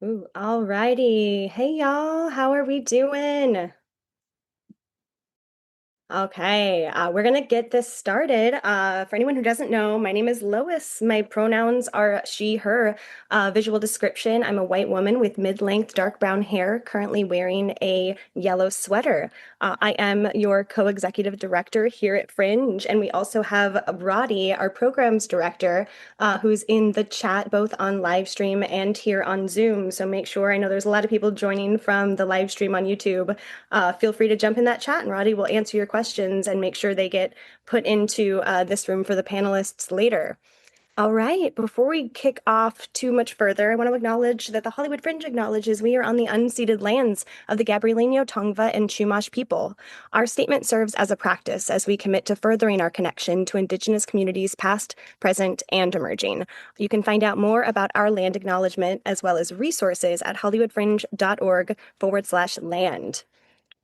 Ooh, all righty. Hey y'all, how are we doing? Okay, we're gonna get this started. For anyone who doesn't know, my name is Lois. My pronouns are she, her. Visual description, I'm a white woman with mid-length dark brown hair, currently wearing a yellow sweater. I am your co-executive director here at Fringe, and we also have Roddy, our programs director, who's in the chat both on live stream and here on Zoom. So make sure, I know there's a lot of people joining from the live stream on YouTube. Feel free to jump in that chat and Roddy will answer your questions and make sure they get put into this room for the panelists later. All right, before we kick off too much further, I want to acknowledge that the Hollywood Fringe acknowledges we are on the unceded lands of the Gabrielino, Tongva, and Chumash people. Our statement serves as a practice as we commit to furthering our connection to Indigenous communities past, present, and emerging. You can find out more about our land acknowledgement as well as resources at hollywoodfringe.org/land.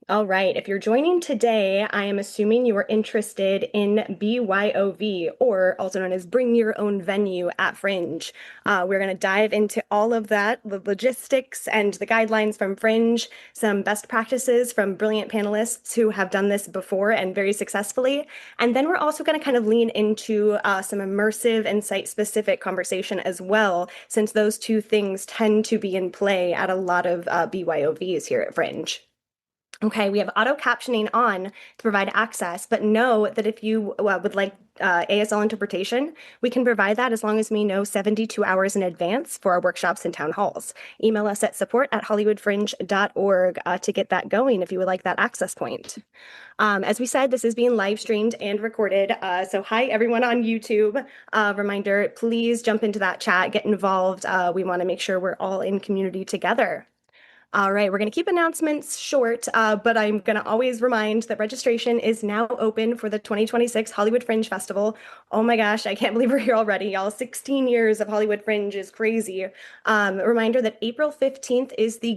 All right. If you're joining today, I am assuming you are interested in BYOV, or also known as Bring Your Own Venue at Fringe. We're going to dive into all of that, the logistics and the guidelines from Fringe, some best practices from brilliant panelists who have done this before and very successfully. And then we're also going to kind of lean into some immersive and site-specific conversation as well, since those two things tend to be in play at a lot of BYOVs here at Fringe. Okay, we have auto captioning on to provide access, but know that if you would like ASL interpretation, we can provide that as long as we know 72 hours in advance for our workshops and town halls. Email us at support@hollywoodfringe.org to get that going if you would like that access point. As we said, this is being live streamed and recorded. So hi, everyone on YouTube. Reminder, please jump into that chat, get involved. We want to make sure we're all in community together. All right, we're going to keep announcements short, but I'm going to always remind that registration is now open for the 2026 Hollywood Fringe Festival. Oh my gosh, I can't believe we're here already, y'all. 16 years of Hollywood Fringe is crazy. A reminder that April 15th is the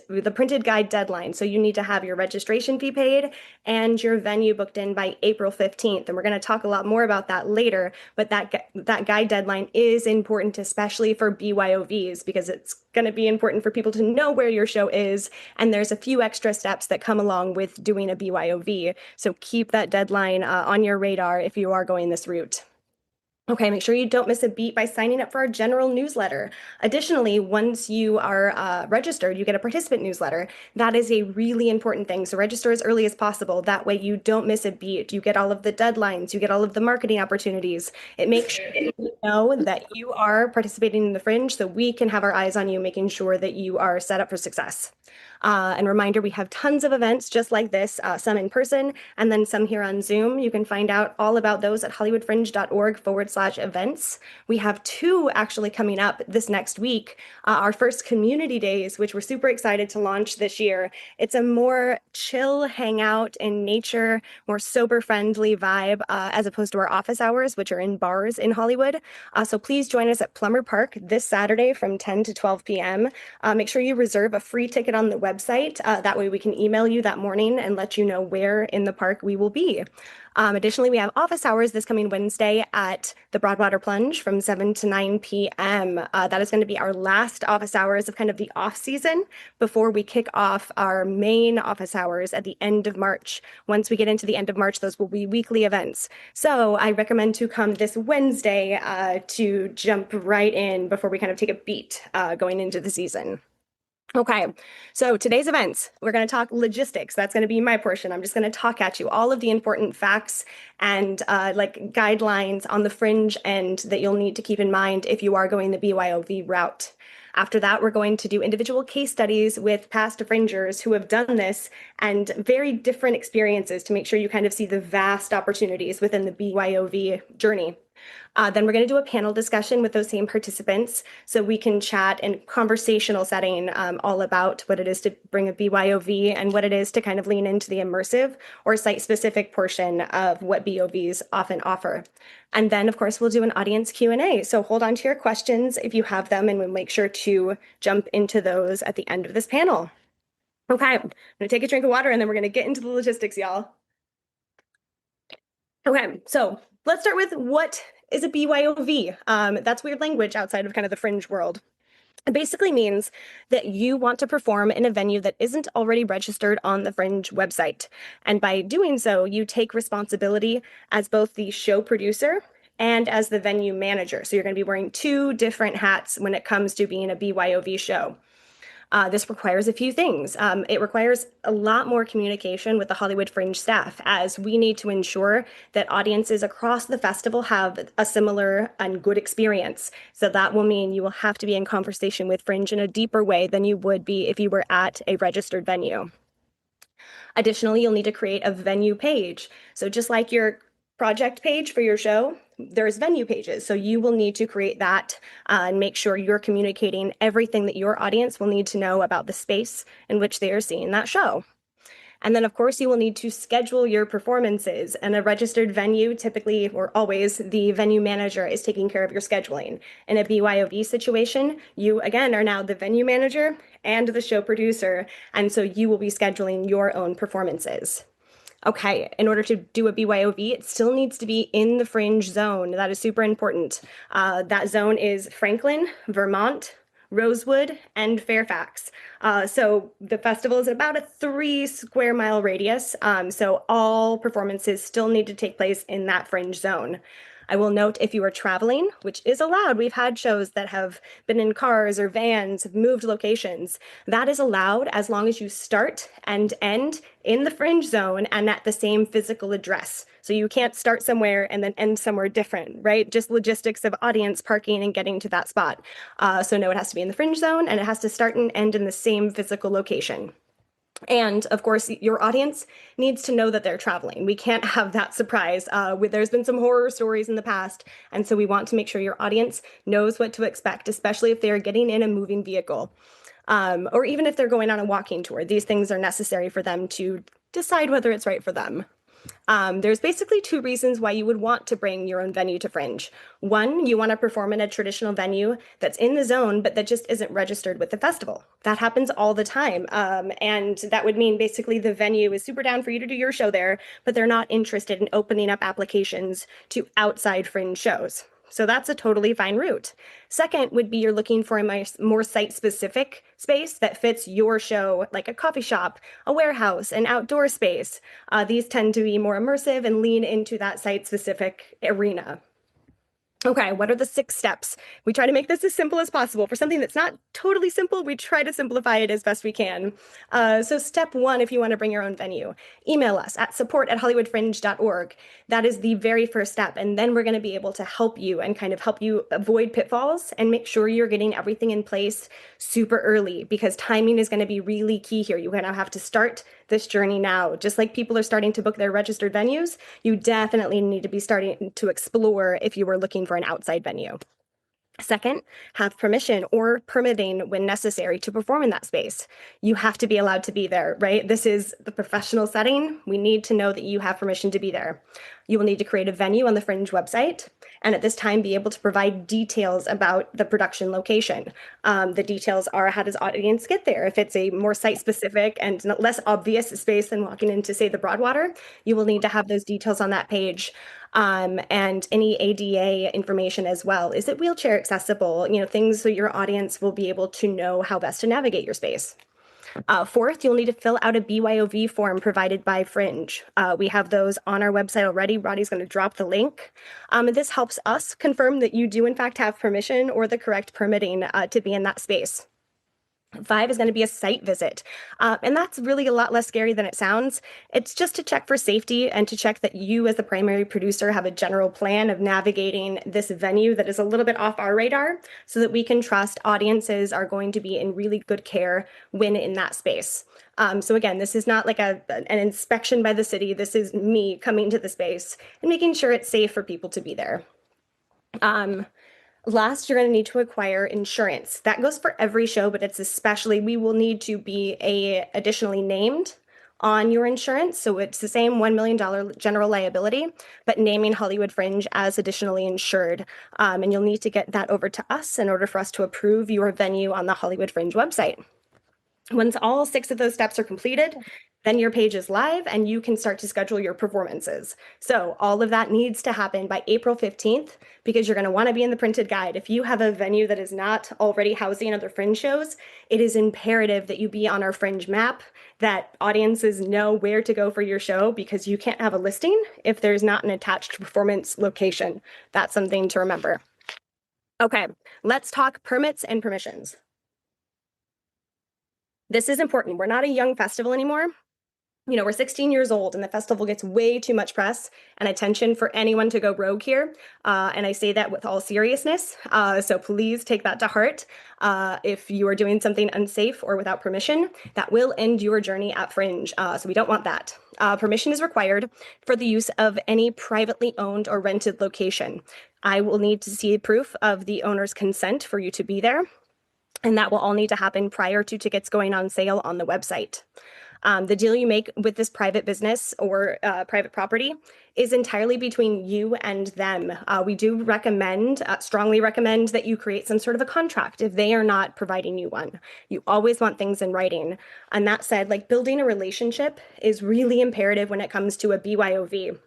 the printed guide deadline. So you need to have your registration fee paid and your venue booked in by April 15th. And we're going to talk a lot more about that later, but that guide deadline is important, especially for BYOVs, because it's going to be important for people to know where your show is. And there's a few extra steps that come along with doing a BYOV. So keep that deadline on your radar if you are going this route. Okay, make sure you don't miss a beat by signing up for our general newsletter. Additionally, once you are registered, you get a participant newsletter. That is a really important thing. So register as early as possible. That way you don't miss a beat. You get all of the deadlines, you get all of the marketing opportunities. It makes sure that you know that you are participating in the Fringe so we can have our eyes on you, making sure that you are set up for success. And reminder, we have tons of events just like this, some in person and then some here on Zoom. You can find out all about those at hollywoodfringe.org/events. We have two actually coming up this next week. Our first community days, which we're super excited to launch this year. It's a more chill hangout in nature, more sober friendly vibe, as opposed to our office hours, which are in bars in Hollywood. So please join us at Plummer Park this Saturday from 10 to 12 p.m. Make sure you reserve a free ticket on the website. That way we can email you that morning and let you know where in the park we will be. Additionally, we have office hours this coming Wednesday at the Broadwater Plunge from 7 to 9 p.m. That is going to be our last office hours of kind of the off season before we kick off our main office hours at the end of March. Once we get into the end of March, those will be weekly events. So I recommend to come this Wednesday to jump right in before we kind of take a beat going into the season. Okay, so today's events, we're going to talk logistics. That's going to be my portion. I'm just going to talk at you all of the important facts and like guidelines on the Fringe end that you'll need to keep in mind if you are going the BYOV route. After that, we're going to do individual case studies with past Fringers who have done this and very different experiences to make sure you kind of see the vast opportunities within the BYOV journey. Then we're going to do a panel discussion with those same participants so we can chat in conversational setting all about what it is to bring a BYOV and what it is to kind of lean into the immersive or site-specific portion of what BOVs often offer. And then, of course, we'll do an audience Q&A. So hold on to your questions if you have them, and we'll make sure to jump into those at the end of this panel. Okay, I'm going to take a drink of water, and then we're going to get into the logistics, y'all. Okay, so let's start with what is a BYOV. That's weird language outside of kind of the Fringe world. It basically means that you want to perform in a venue that isn't already registered on the Fringe website. And by doing so, you take responsibility as both the show producer and as the venue manager. So you're going to be wearing two different hats when it comes to being a BYOV show. This requires a few things. It requires a lot more communication with the Hollywood Fringe staff, as we need to ensure that audiences across the festival have a similar and good experience. So that will mean you will have to be in conversation with Fringe in a deeper way than you would be if you were at a registered venue. Additionally, you'll need to create a venue page. So just like your project page for your show, there's venue pages. So you will need to create that and make sure you're communicating everything that your audience will need to know about the space in which they are seeing that show. And then, of course, you will need to schedule your performances. And a registered venue, typically or always, the venue manager is taking care of your scheduling. In a BYOV situation, you, again, are now the venue manager and the show producer. And so you will be scheduling your own performances. Okay, in order to do a BYOV, it still needs to be in the Fringe Zone. That is super important. That zone is Franklin, Vermont, Rosewood, and Fairfax. So the festival is about a 3 square mile radius. So all performances still need to take place in that Fringe Zone. I will note if you are traveling, which is allowed, we've had shows that have been in cars or vans, have moved locations. That is allowed as long as you start and end in the Fringe Zone and at the same physical address. So you can't start somewhere and then end somewhere different, right? Just logistics of audience parking and getting to that spot. So no, it has to be in the Fringe Zone and it has to start and end in the same physical location. And of course, your audience needs to know that they're traveling. We can't have that surprise. There's been some horror stories in the past. And so we want to make sure your audience knows what to expect, especially if they're getting in a moving vehicle. Or even if they're going on a walking tour. These things are necessary for them to decide whether it's right for them. There's basically two reasons why you would want to bring your own venue to Fringe. One, you want to perform in a traditional venue that's in the zone, but that just isn't registered with the festival. That happens all the time. And that would mean basically the venue is super down for you to do your show there, but they're not interested in opening up applications to outside Fringe shows. So that's a totally fine route. Second would be you're looking for a more site-specific space that fits your show, like a coffee shop, a warehouse, an outdoor space. These tend to be more immersive and lean into that site-specific arena. Okay, what are the 6 steps? We try to make this as simple as possible. For something that's not totally simple, we try to simplify it as best we can. So step 1, if you want to bring your own venue, email us at support@hollywoodfringe.org. That is the very first step. And then we're going to be able to help you and kind of help you avoid pitfalls and make sure you're getting everything in place super early, because timing is going to be really key here. You're going to have to start this journey now. Just like people are starting to book their registered venues, you definitely need to be starting to explore if you were looking for an outside venue. Second, have permission or permitting when necessary to perform in that space. You have to be allowed to be there, right? This is the professional setting. We need to know that you have permission to be there. You will need to create a venue on the Fringe website, and at this time be able to provide details about the production location. The details are, how does audience get there? If it's a more site-specific and less obvious space than walking into, say, the Broadwater, you will need to have those details on that page. And any ADA information as well. Is it wheelchair accessible? Things so your audience will be able to know how best to navigate your space. Fourth, you'll need to fill out a BYOV form provided by Fringe. We have those on our website already. Roddy's going to drop the link. And this helps us confirm that you do in fact have permission or the correct permitting to be in that space. 5 is going to be a site visit. And that's really a lot less scary than it sounds. It's just to check for safety and to check that you as the primary producer have a general plan of navigating this venue that is a little bit off our radar, so that we can trust audiences are going to be in really good care when in that space. So again, this is not like an inspection by the city. This is me coming to the space and making sure it's safe for people to be there. Last, you're going to need to acquire insurance. That goes for every show, but it's especially, we will need to be additionally named on your insurance. So it's the same $1 million general liability, but naming Hollywood Fringe as additionally insured. And you'll need to get that over to us in order for us to approve your venue on the Hollywood Fringe website. Once all 6 of those steps are completed, Then your page is live and you can start to schedule your performances. So all of that needs to happen by April 15th because you're going to want to be in the printed guide. If you have a venue that is not already housing other Fringe shows, it is imperative that you be on our Fringe map, that audiences know where to go for your show, because you can't have a listing if there's not an attached performance location. That's something to remember. Okay, let's talk permits and permissions. This is important. We're not a young festival anymore. We're 16 years old and the festival gets way too much press and attention for anyone to go rogue here. And I say that with all seriousness. So please take that to heart. If you are doing something unsafe or without permission, that will end your journey at Fringe. So we don't want that. Permission is required for the use of any privately owned or rented location. I will need to see proof of the owner's consent for you to be there. And that will all need to happen prior to tickets going on sale on the website. The deal you make with this private business or private property is entirely between you and them. We do recommend, strongly recommend, that you create some sort of a contract if they are not providing you one. You always want things in writing. And that said, like, building a relationship is really imperative when it comes to a BYOV,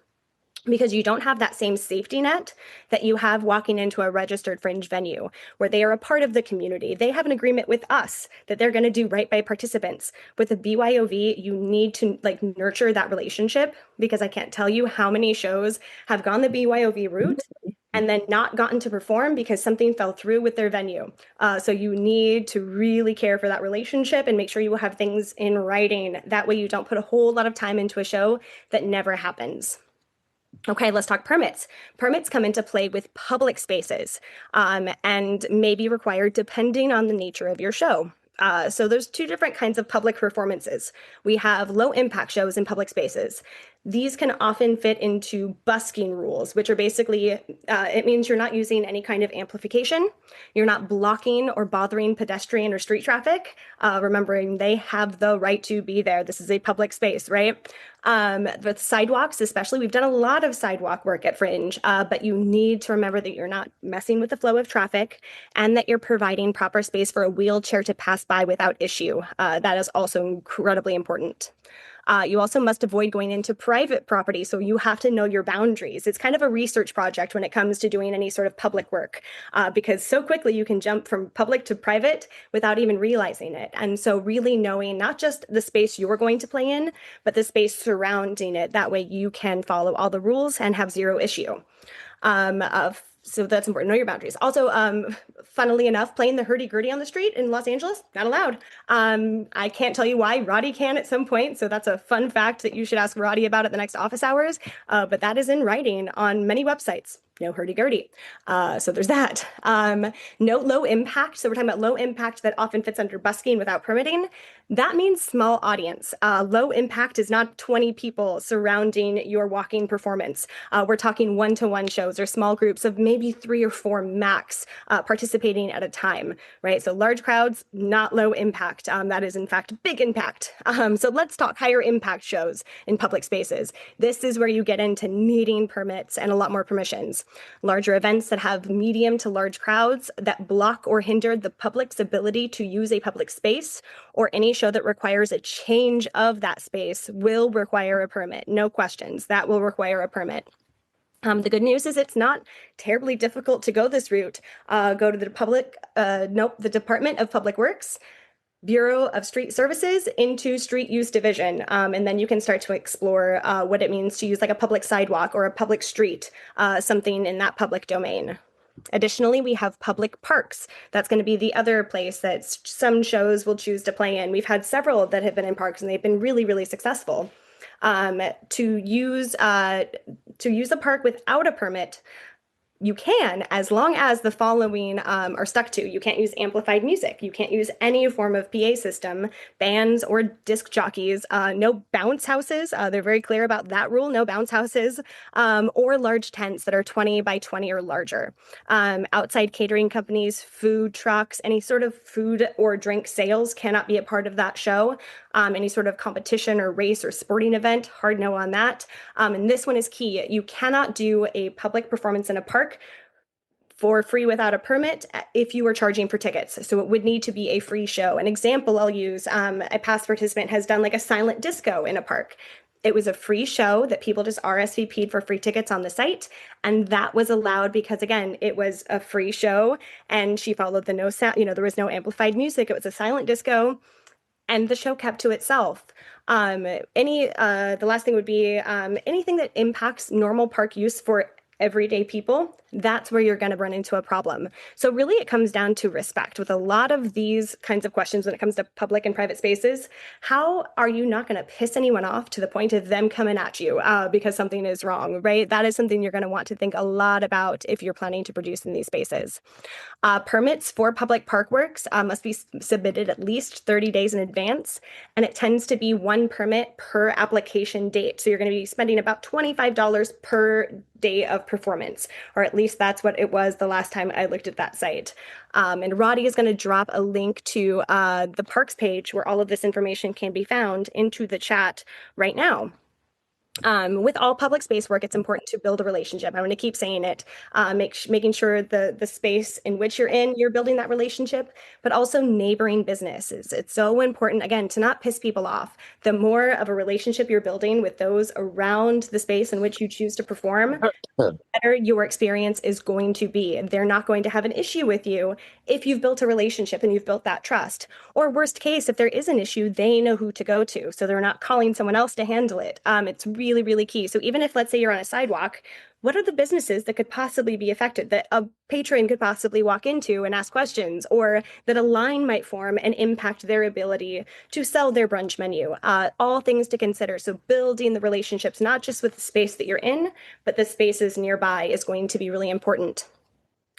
because you don't have that same safety net that you have walking into a registered Fringe venue where they are a part of the community. They have an agreement with us that they're going to do right by participants. With a BYOV, you need to nurture that relationship, because I can't tell you how many shows have gone the BYOV route and then not gotten to perform because something fell through with their venue. So you need to really care for that relationship and make sure you have things in writing. That way you don't put a whole lot of time into a show that never happens. Okay, let's talk permits. Permits come into play with public spaces and may be required depending on the nature of your show. So there's two different kinds of public performances. We have low impact shows in public spaces. These can often fit into busking rules, which are basically, it means you're not using any kind of amplification. You're not blocking or bothering pedestrian or street traffic, remembering they have the right to be there. This is a public space, right? With sidewalks, especially, we've done a lot of sidewalk work at Fringe, but you need to remember that you're not messing with the flow of traffic and that you're providing proper space for a wheelchair to pass by without issue. That is also incredibly important. You also must avoid going into private property, so you have to know your boundaries. It's kind of a research project when it comes to doing any sort of public work, because so quickly you can jump from public to private without even realizing it. And so really knowing not just the space you're going to play in, but the space surrounding it. That way you can follow all the rules and have zero issue. So that's important. Know your boundaries. Also, funnily enough, playing the hurdy-gurdy on the street in Los Angeles, not allowed. I can't tell you why. Roddy can at some point. So that's a fun fact that you should ask Roddy about at the next office hours. But that is in writing on many websites. No hurdy-gurdy. So there's that. No low impact. So we're talking about low impact that often fits under busking without permitting. That means small audience. Low impact is not 20 people surrounding your walking performance. We're talking one-to-one shows or small groups of maybe 3 or 4 max participating at a time, right? So large crowds, not low impact. That is in fact big impact. So let's talk higher impact shows in public spaces. This is where you get into needing permits and a lot more permissions. Larger events that have medium to large crowds that block or hinder the public's ability to use a public space, or any show that requires a change of that space, will require a permit. No questions. That will require a permit. The good news is it's not terribly difficult to go this route. Go to the the Department of Public Works, Bureau of Street Services, into Street Use Division. And then you can start to explore what it means to use like a public sidewalk or a public street, something in that public domain. Additionally, we have public parks. That's going to be the other place that some shows will choose to play in. We've had several that have been in parks and they've been really, really successful. To use a park without a permit, you can, as long as the following are stuck to. You can't use amplified music. You can't use any form of PA system, bands or disc jockeys. No bounce houses. They're very clear about that rule. No bounce houses or large tents that are 20 by 20 or larger. Outside catering companies, food trucks, any sort of food or drink sales cannot be a part of that show. Any sort of competition or race or sporting event, hard no on that. And this one is key. You cannot do a public performance in a park for free without a permit if you were charging for tickets. So it would need to be a free show. An example I'll use, a past participant has done like a silent disco in a park. It was a free show that people just RSVP'd for free tickets on the site. And that was allowed because, again, it was a free show and she followed the no sound, there was no amplified music. It was a silent disco and the show kept to itself. The last thing would be anything that impacts normal park use for everyday people, that's where you're going to run into a problem. So really it comes down to respect with a lot of these kinds of questions when it comes to public and private spaces. How are you not going to piss anyone off to the point of them coming at you because something is wrong, right? That is something you're going to want to think a lot about if you're planning to produce in these spaces. Permits for public park works must be submitted at least 30 days in advance, and it tends to be one permit per application date. So you're going to be spending about $25 per day of performance, or at least that's what it was the last time I looked at that site. And Roddy is going to drop a link to the parks page where all of this information can be found into the chat right now. With all public space work, it's important to build a relationship. I'm going to keep saying it, making sure the space in which you're building that relationship, but also neighboring businesses. It's so important, again, to not piss people off. The more of a relationship you're building with those around the space in which you choose to perform, the better your experience is going to be. They're not going to have an issue with you if you've built a relationship and you've built that trust. Or worst case, if there is an issue, they know who to go to. So they're not calling someone else to handle it. It's really, really key. So even if, let's say you're on a sidewalk, what are the businesses that could possibly be affected that a patron could possibly walk into and ask questions, or that a line might form and impact their ability to sell their brunch menu? All things to consider. So building the relationships, not just with the space that you're in, but the spaces nearby is going to be really important.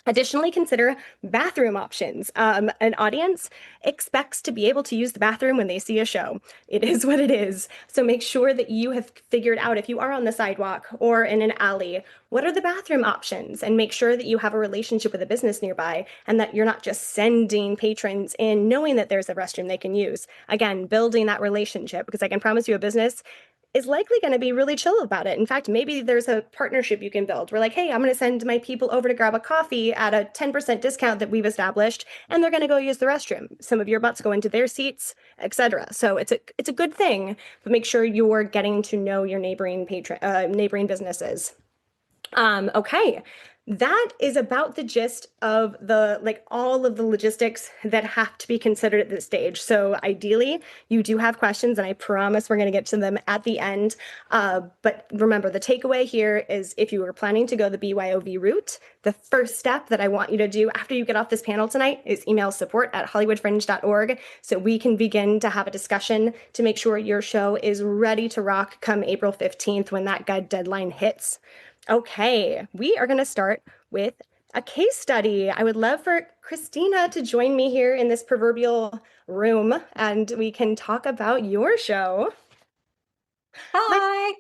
Additionally, consider bathroom options. An audience expects to be able to use the bathroom when they see a show. It is what it is. So make sure that you have figured out, if you are on the sidewalk or in an alley, what are the bathroom options, and make sure that you have a relationship with a business nearby and that you're not just sending patrons in knowing that there's a restroom they can use. Again, building that relationship, because I can promise you a business is likely going to be really chill about it. In fact, maybe there's a partnership you can build. We're like, hey, I'm going to send my people over to grab a coffee at a 10% discount that we've established, and they're going to go use the restroom. Some of your butts go into their seats, etc. So it's a good thing, but make sure you're getting to know your neighboring businesses. Okay. That is about the gist of all of the logistics that have to be considered at this stage. So ideally, you do have questions, and I promise we're going to get to them at the end. But remember, the takeaway here is if you are planning to go the BYOV route, the first step that I want you to do after you get off this panel tonight is email support@hollywoodfringe.org so we can begin to have a discussion to make sure your show is ready to rock come April 15th when that deadline hits. Okay, we are going to start with a case study. I would love for Christina to join me here in this proverbial room, and we can talk about your show. Hi.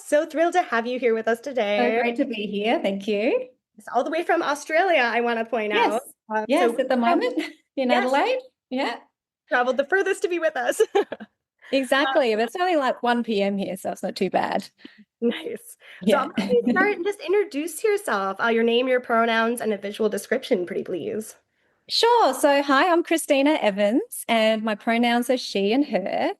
So thrilled to have you here with us today. So great to be here. Thank you. It's all the way from Australia, I want to point out. Yes, at the moment in Adelaide. Yeah. Traveled the furthest to be with us. Exactly. But it's only like 1 p.m. here, so it's not too bad. Nice. Yeah. So I'm going to start and just introduce yourself, your name, your pronouns, and a visual description, pretty please. Sure. So hi, I'm Christina Evans, and my pronouns are she and her.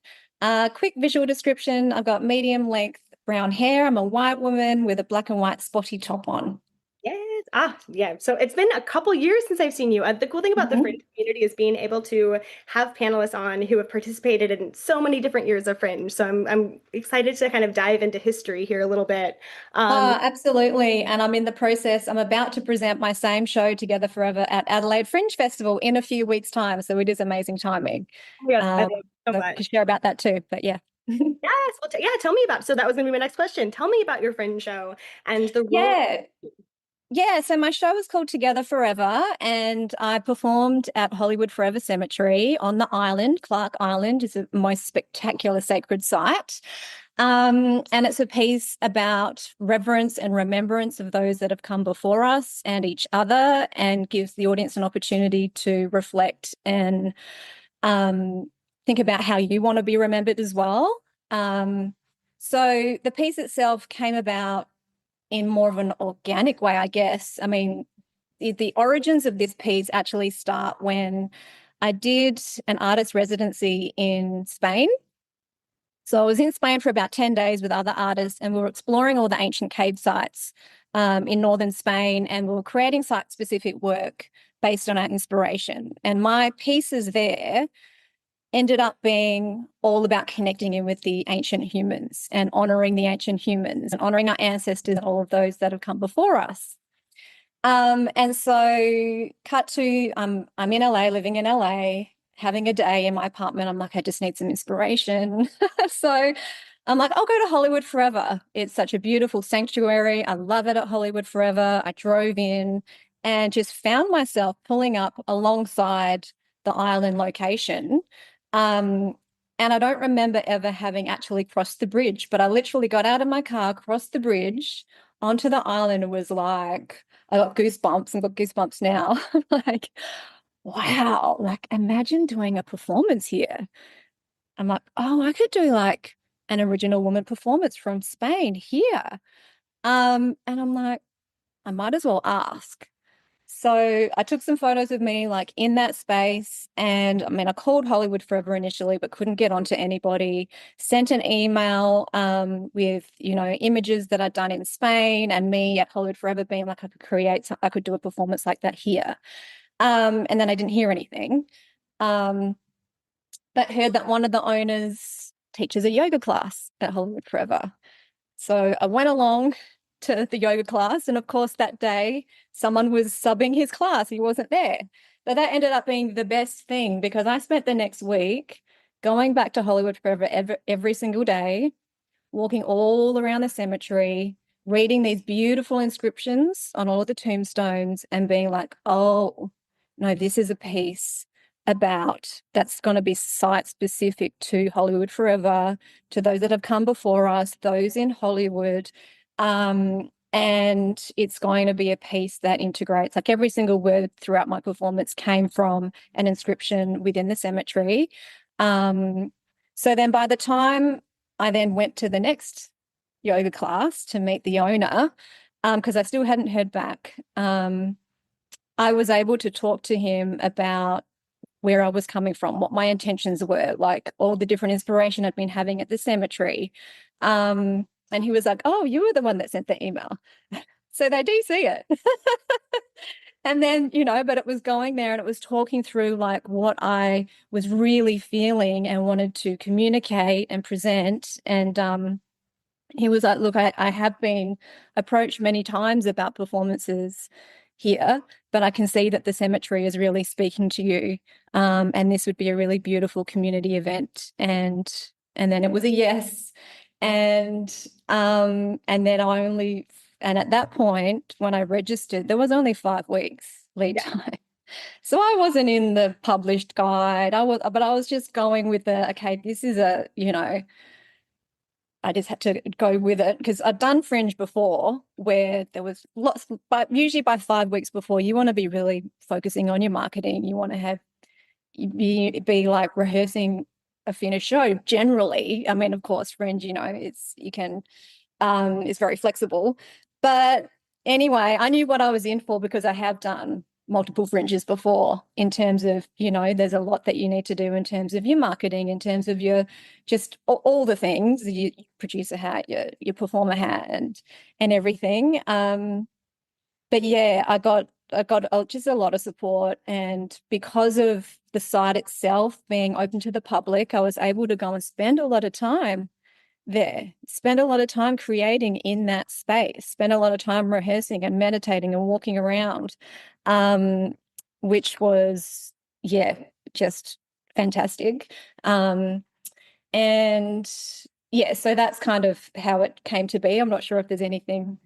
Quick visual description. I've got medium length brown hair. I'm a white woman with a black and white spotty top on. Yes. Yeah. So it's been a couple years since I've seen you. The cool thing about the Fringe community is being able to have panelists on who have participated in so many different years of Fringe. So I'm excited to kind of dive into history here a little bit. Absolutely. And I'm in the process. I'm about to present my same show, Together Forever, at Adelaide Fringe Festival in a few weeks' time. So it is amazing timing. Yes, I love it so much. I could share about that too, but yeah. Yes. Well, tell me about it. So that was going to be my next question. Tell me about your Fringe show and the role. Yeah, so my show was called Together Forever, and I performed at Hollywood Forever Cemetery on the island. Clark Island is the most spectacular sacred site. And it's a piece about reverence and remembrance of those that have come before us and each other, and gives the audience an opportunity to reflect and think about how you want to be remembered as well. So the piece itself came about in more of an organic way, I guess. I mean, the origins of this piece actually start when I did an artist residency in Spain. So I was in Spain for about 10 days with other artists, and we were exploring all the ancient cave sites in northern Spain, and we were creating site-specific work based on our inspiration. And my pieces there ended up being all about connecting in with the ancient humans and honoring the ancient humans and honoring our ancestors and all of those that have come before us. And so cut to I'm in LA, living in LA, having a day in my apartment. I'm like, I just need some inspiration. So I'm like, I'll go to Hollywood Forever. It's such a beautiful sanctuary. I love it at Hollywood Forever. I drove in and just found myself pulling up alongside the island location. Um, and I don't remember ever having actually crossed the bridge, but I literally got out of my car, crossed the bridge onto the island, and was like, I got goosebumps and got goosebumps now. Like, wow, like imagine doing a performance here. I'm like, oh, I could do like an original woman performance from Spain here. And I'm like, I might as well ask. So I took some photos of me like in that space. And I mean, I called Hollywood Forever initially, but couldn't get onto anybody. Sent an email with, images that I'd done in Spain and me at Hollywood Forever being like, I could do a performance like that here. And then I didn't hear anything. Um, but heard that one of the owners teaches a yoga class at Hollywood Forever. So I went along to the yoga class, and of course that day someone was subbing his class. He wasn't there. But that ended up being the best thing because I spent the next week going back to Hollywood Forever every single day, walking all around the cemetery, reading these beautiful inscriptions on all of the tombstones and being like, oh, no, this is a piece about that's going to be site specific to Hollywood Forever, to those that have come before us, those in Hollywood. And it's going to be a piece that integrates, like every single word throughout my performance came from an inscription within the cemetery. So then by the time I then went to the next yoga class to meet the owner, because I still hadn't heard back, I was able to talk to him about where I was coming from, what my intentions were, like all the different inspiration I'd been having at the cemetery. And he was like, oh, you were the one that sent the email. So they do see it. And then, but it was going there and it was talking through like what I was really feeling and wanted to communicate and present. And he was like, look, I have been approached many times about performances here, but I can see that the cemetery is really speaking to you. And this would be a really beautiful community event. And then it was a yes. And at that point, when I registered, there was only 5 weeks lead time. So I wasn't in the published guide. But I was just going with okay, this is I just had to go with it because I'd done Fringe before where there was lots, but usually by 5 weeks before, you want to be really focusing on your marketing. You want to be like rehearsing a finished show generally. I mean, of course, Fringe, it's very flexible. But anyway, I knew what I was in for because I have done multiple Fringes before in terms of, there's a lot that you need to do in terms of your marketing, in terms of your just all the things, your producer hat, your performer hat and everything. But yeah, I got just a lot of support, and because of the site itself being open to the public, I was able to go and spend a lot of time there, spend a lot of time creating in that space, spend a lot of time rehearsing and meditating and walking around, which was, yeah, just fantastic. And yeah, so that's kind of how it came to be. I'm not sure if there's anything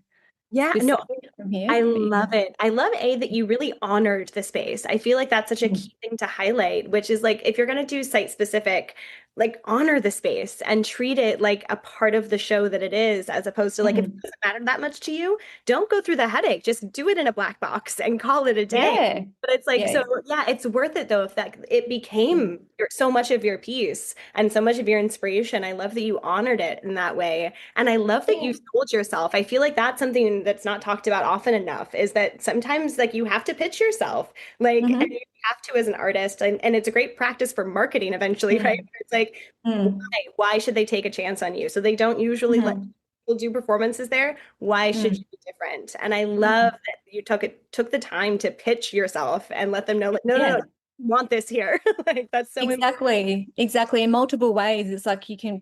specific from here. I love it. I love that you really honored the space. I feel like that's such a key thing to highlight, which is like if you're going to do site specific like honor the space and treat it like a part of the show that it is, as opposed to like if it Mm. doesn't matter that much to you, don't go through the headache. Just do it in a black box and call it a day. Yeah. But it's like, Yeah. so yeah, it's worth it though if that it Mm. became so much of your piece and so much of your inspiration. I love that you honored it in that way. And I love that Yeah. you sold yourself. I feel like that's something that's not talked about often enough, is that sometimes like you have to pitch yourself. Like, and Mm-hmm. you have to as an artist, and it's a great practice for marketing eventually, right? Mm. It's like, why? Mm. Why should they take a chance on you? So they don't usually let Mm. people do performances there. Why should you Mm. be different? And I love Mm. that you took the time to pitch yourself and let them know, like, no, no, no, Yeah. want this here. Like that's so important. Exactly. Exactly. In multiple ways. It's like you can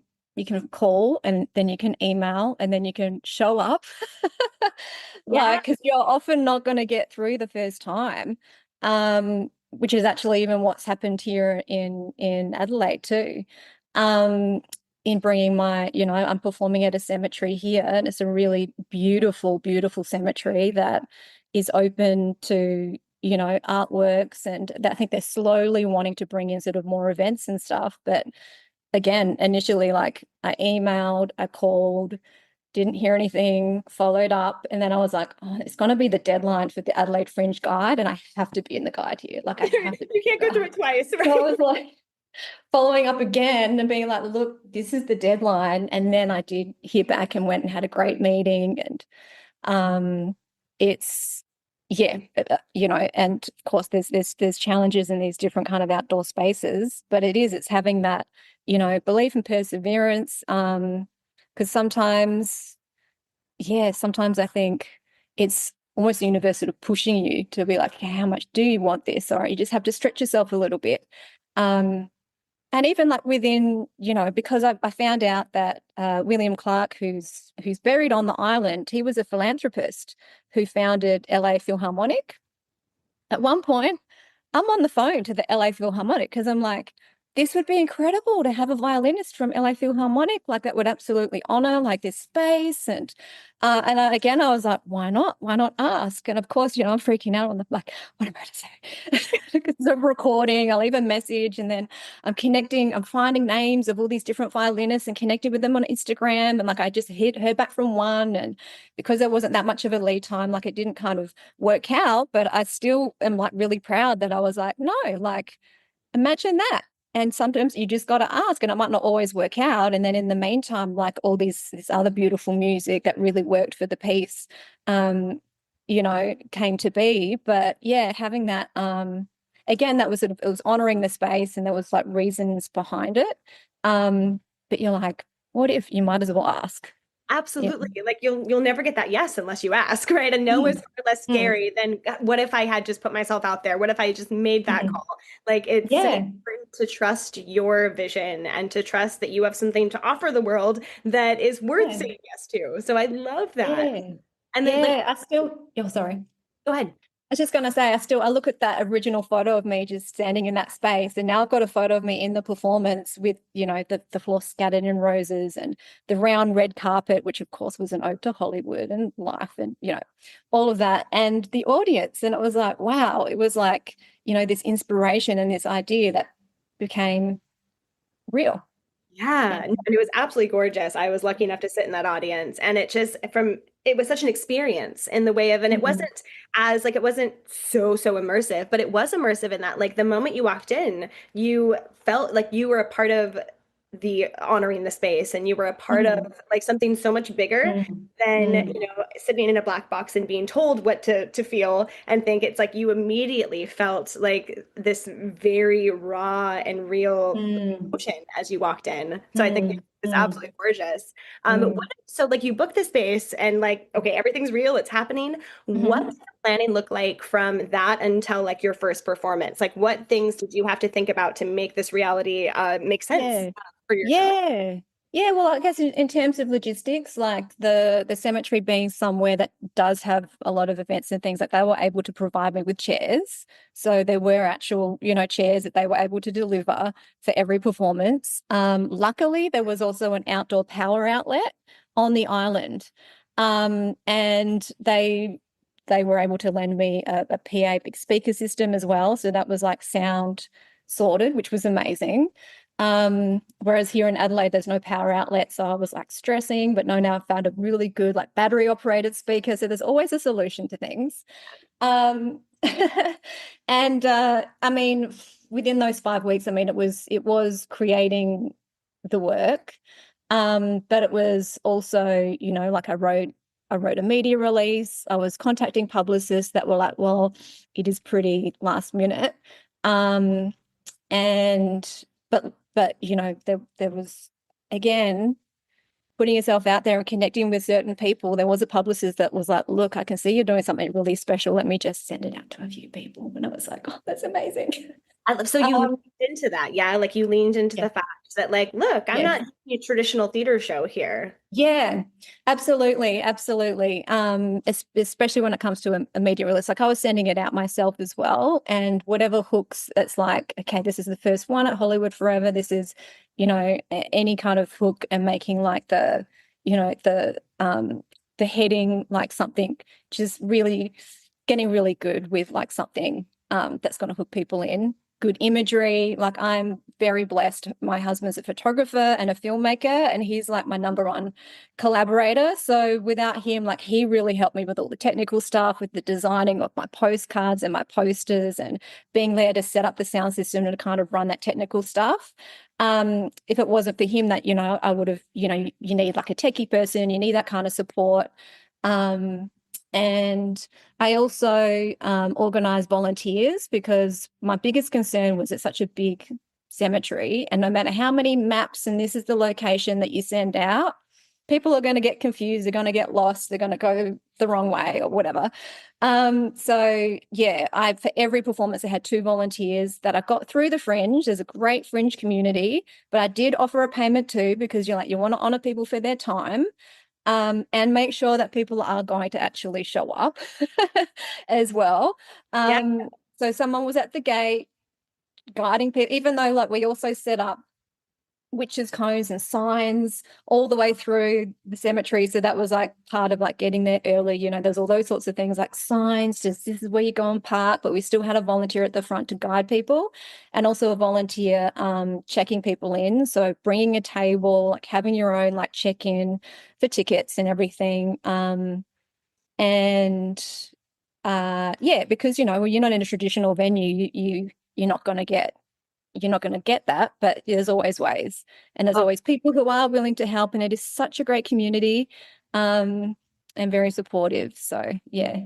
call and then you can email and then you can show up. Yeah. Like, because you're often not going to get through the first time. Which is actually even what's happened here in Adelaide too. Um, in bringing my, I'm performing at a cemetery here, and it's a really beautiful, beautiful cemetery that is open to artworks, and that I think they're slowly wanting to bring in sort of more events and stuff. But again, initially, like I emailed, I called, didn't hear anything, followed up, and then I was like, oh, it's going to be the deadline for the Adelaide Fringe guide, and I have to be in the guide here. Like I have to be You in can't the go through guide. it twice, So I right? was like following up again and being like, look, this is the deadline. And then I did hear back and went and had a great meeting. And it's yeah, and of course there's challenges in these different kind of outdoor spaces, but it's having that belief and perseverance, because sometimes I think it's almost the universe sort of pushing you to be like, okay, how much do you want this, or you just have to stretch yourself a little bit. Um and even like within, because I found out that William Clark, who's buried on the island, he was a philanthropist who founded LA Philharmonic. At one point, I'm on the phone to the LA Philharmonic because I'm like, this would be incredible to have a violinist from LA Philharmonic. Like that would absolutely honor like this space. Again, I was like, why not? Why not ask? And of course, I'm freaking out on the like, what am I to say? Because I'm recording, I'll leave a message, and then I'm finding names of all these different violinists and connecting with them on Instagram. And like I just heard back from one, and because there wasn't that much of a lead time, like it didn't kind of work out, but I still am like really proud that I was like, no, like imagine that. And sometimes you just got to ask, and it might not always work out. And then in the meantime, like all this other beautiful music that really worked for the piece, came to be. But yeah, having that, again, that was sort of, it was honoring the space, and there was like reasons behind it. But you're like, what if you might as well ask? Yeah. Absolutely. Like you'll never get that yes unless you ask, right? And no is Mm, far less mm, scary than what if I had just put myself out there? What if I just made that mm. call? Like it's so Yeah. important to trust your vision and to trust that you have something to offer the world that is worth Yeah. saying yes to. So I love that. Yeah. And then like, Yeah. Sorry. go ahead. I was just going to say, I look at that original photo of me just standing in that space, and now I've got a photo of me in the performance with, the floor scattered in roses and the round red carpet, which of course was an ode to Hollywood and life and, all of that, and the audience. And it was like, wow, it was like, this inspiration and this idea that became real. Yeah, Yeah. and it was absolutely gorgeous. I was lucky enough to sit in that audience, and it was such an experience in the way of, and it Mhm. wasn't as like it wasn't so immersive, but it was immersive in that like the moment you walked in, you felt like you were a part of the honoring the space, and you were a part of Mhm. like something so much bigger Mhm. than, Mhm. sitting in a black box and being told what to feel and think. It's like you immediately felt like this very raw and real Mhm. emotion as you walked in. So I think Mhm. it's Mhm. absolutely gorgeous. Mhm. So like you book the space and like, okay, everything's real, it's happening. What Mhm. does the planning look like from that until like your first performance? Like what things did you have to think about to make this reality make sense Yeah. for yourself? Yeah. Yeah. Well, I guess in terms of logistics, like the cemetery being somewhere that does have a lot of events and things, like they were able to provide me with chairs. So there were actual, chairs that they were able to deliver for every performance. Luckily, there was also an outdoor power outlet on the island. And they were able to lend me a PA big speaker system as well. So that was like sound sorted, which was amazing. Whereas here in Adelaide, there's no power outlet. So I was like stressing, but no, now I've found a really good like battery operated speaker. So there's always a solution to things. Um, and I mean, within those 5 weeks, I mean, it was creating the work. But it was also, like I wrote a media release. I was contacting publicists that were like, well, it is pretty last minute. Um, and but there was again putting yourself out there and connecting with certain people. There was a publicist that was like, look, I can see you're doing something really special. Let me just send it out to a few people. And I was like, oh, that's amazing. I love, so you leaned Um, into that. Yeah. Like you leaned into yeah, the fact that like, look, I'm yeah. not doing a traditional theater show here. Yeah, absolutely, absolutely. Especially when it comes to a media release, like I was sending it out myself as well, and whatever hooks, it's like, okay, this is the first one at Hollywood Forever. This is, any kind of hook, and making like the heading like something, just really getting really good with like something that's going to hook people in. Good imagery. Like I'm very blessed. My husband's a photographer and a filmmaker, and he's like my number one collaborator. So without him, like he really helped me with all the technical stuff, with the designing of my postcards and my posters, and being there to set up the sound system and to kind of run that technical stuff. If it wasn't for him, that I would have, you need like a techie person, you need that kind of support. And I also organize volunteers, because my biggest concern was it's such a big cemetery, and no matter how many maps and this is the location that you send out, people are going to get confused, they're going to get lost, they're going to go the wrong way or whatever. So yeah, I for every performance I had 2 volunteers that I got through the Fringe. There's a great Fringe community, but I did offer a payment too, because you want to honor people for their time. And make sure that people are going to actually show up as well. Yeah. So someone was at the gate guiding people, even though like we also set up witches' cones and signs all the way through the cemetery. So that was like part of like getting there early. There's all those sorts of things like signs, just this is where you go and park. But we still had a volunteer at the front to guide people, and also a volunteer checking people in. So bringing a table, like having your own like check-in for tickets and everything. And yeah, because when you're not in a traditional venue, you're not going to get that, but there's always ways, and there's Oh, always people who are willing to help, and it is such a great community, um, and very supportive. So yeah.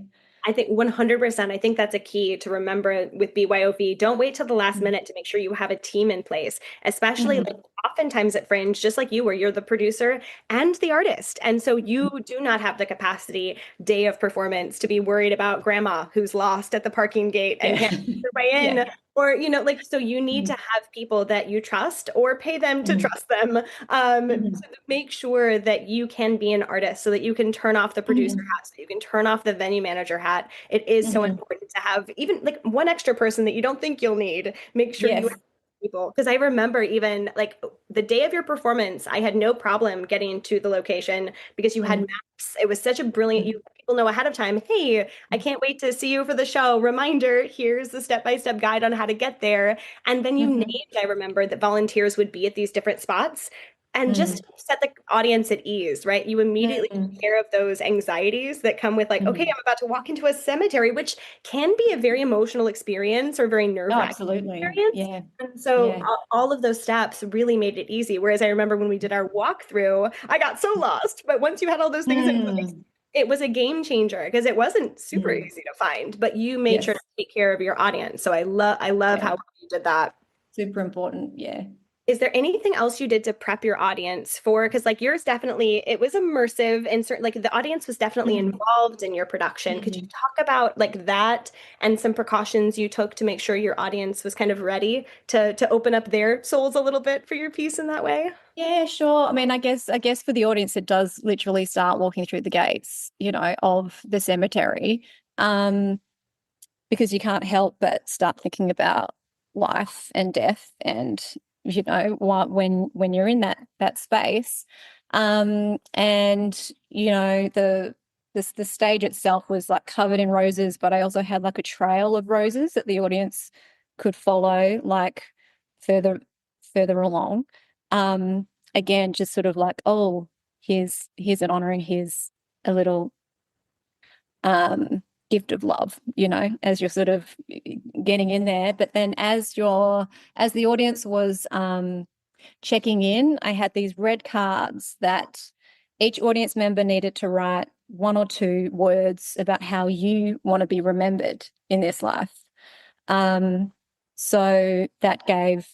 I think 100%. I think that's a key to remember with BYOV. Don't wait till the last minute to make sure you have a team in place, especially like Mhm. oftentimes at Fringe, just like you, where you're the producer and the artist. And so you do not have the capacity day of performance to be worried about grandma who's lost at the parking gate and Yeah. can't find her way Yeah. in. Or, like, so you need to Mhm. have people that you trust or pay them to Mhm. trust them Mhm. to make sure that you can be an artist so that you can turn off the producer Mhm. hat, so you can turn off the venue manager hat. It is so Mhm. important to have even like one extra person that you don't think you'll need. Make sure you have Yes. people. Because I remember even like the day of your performance, I had no problem getting to the location because you had Mhm. maps. It was such a brilliant, Mhm. you people know ahead of time, hey, I can't wait to see you for the show. Reminder, here's the step-by-step guide on how to get there. And then you named, Mhm. I remember that volunteers would be at these different spots. And just Mhm. to set the audience at ease, right? You immediately take Mhm. care of those anxieties that come with like, okay, Mhm. I'm about to walk into a cemetery, which can be a very emotional experience or very Oh, nerve-wracking absolutely. experience. Yeah. And so Yeah. all of those steps really made it easy. Whereas I remember when we did our walkthrough, I got so lost. But once you had all those things in place, Mm. it was a game changer because it wasn't super Mm. easy to find, but you made sure to Yes. take care of your audience. So I love how Yeah. well you did that. Super important. Yeah. Is there anything else you did to prep your audience for? Because like yours definitely, it was immersive and certain like the audience was definitely Mhm. involved in your production. Could you Mhm. talk about like that and some precautions you took to make sure your audience was kind of ready to open up their souls a little bit for your piece in that way? Yeah, sure. I mean, I guess for the audience, it does literally start walking through the gates, of the cemetery, um, because you can't help but start thinking about life and death, and what when you're in that space, and the stage itself was like covered in roses, but I also had like a trail of roses that the audience could follow, like further further along. Again, just sort of like, oh, here's an honoring, here's a little gift of love, as you're sort of getting in there. But then as the audience was checking in, I had these red cards that each audience member needed to write one or two words about how you want to be remembered in this life. So that gave,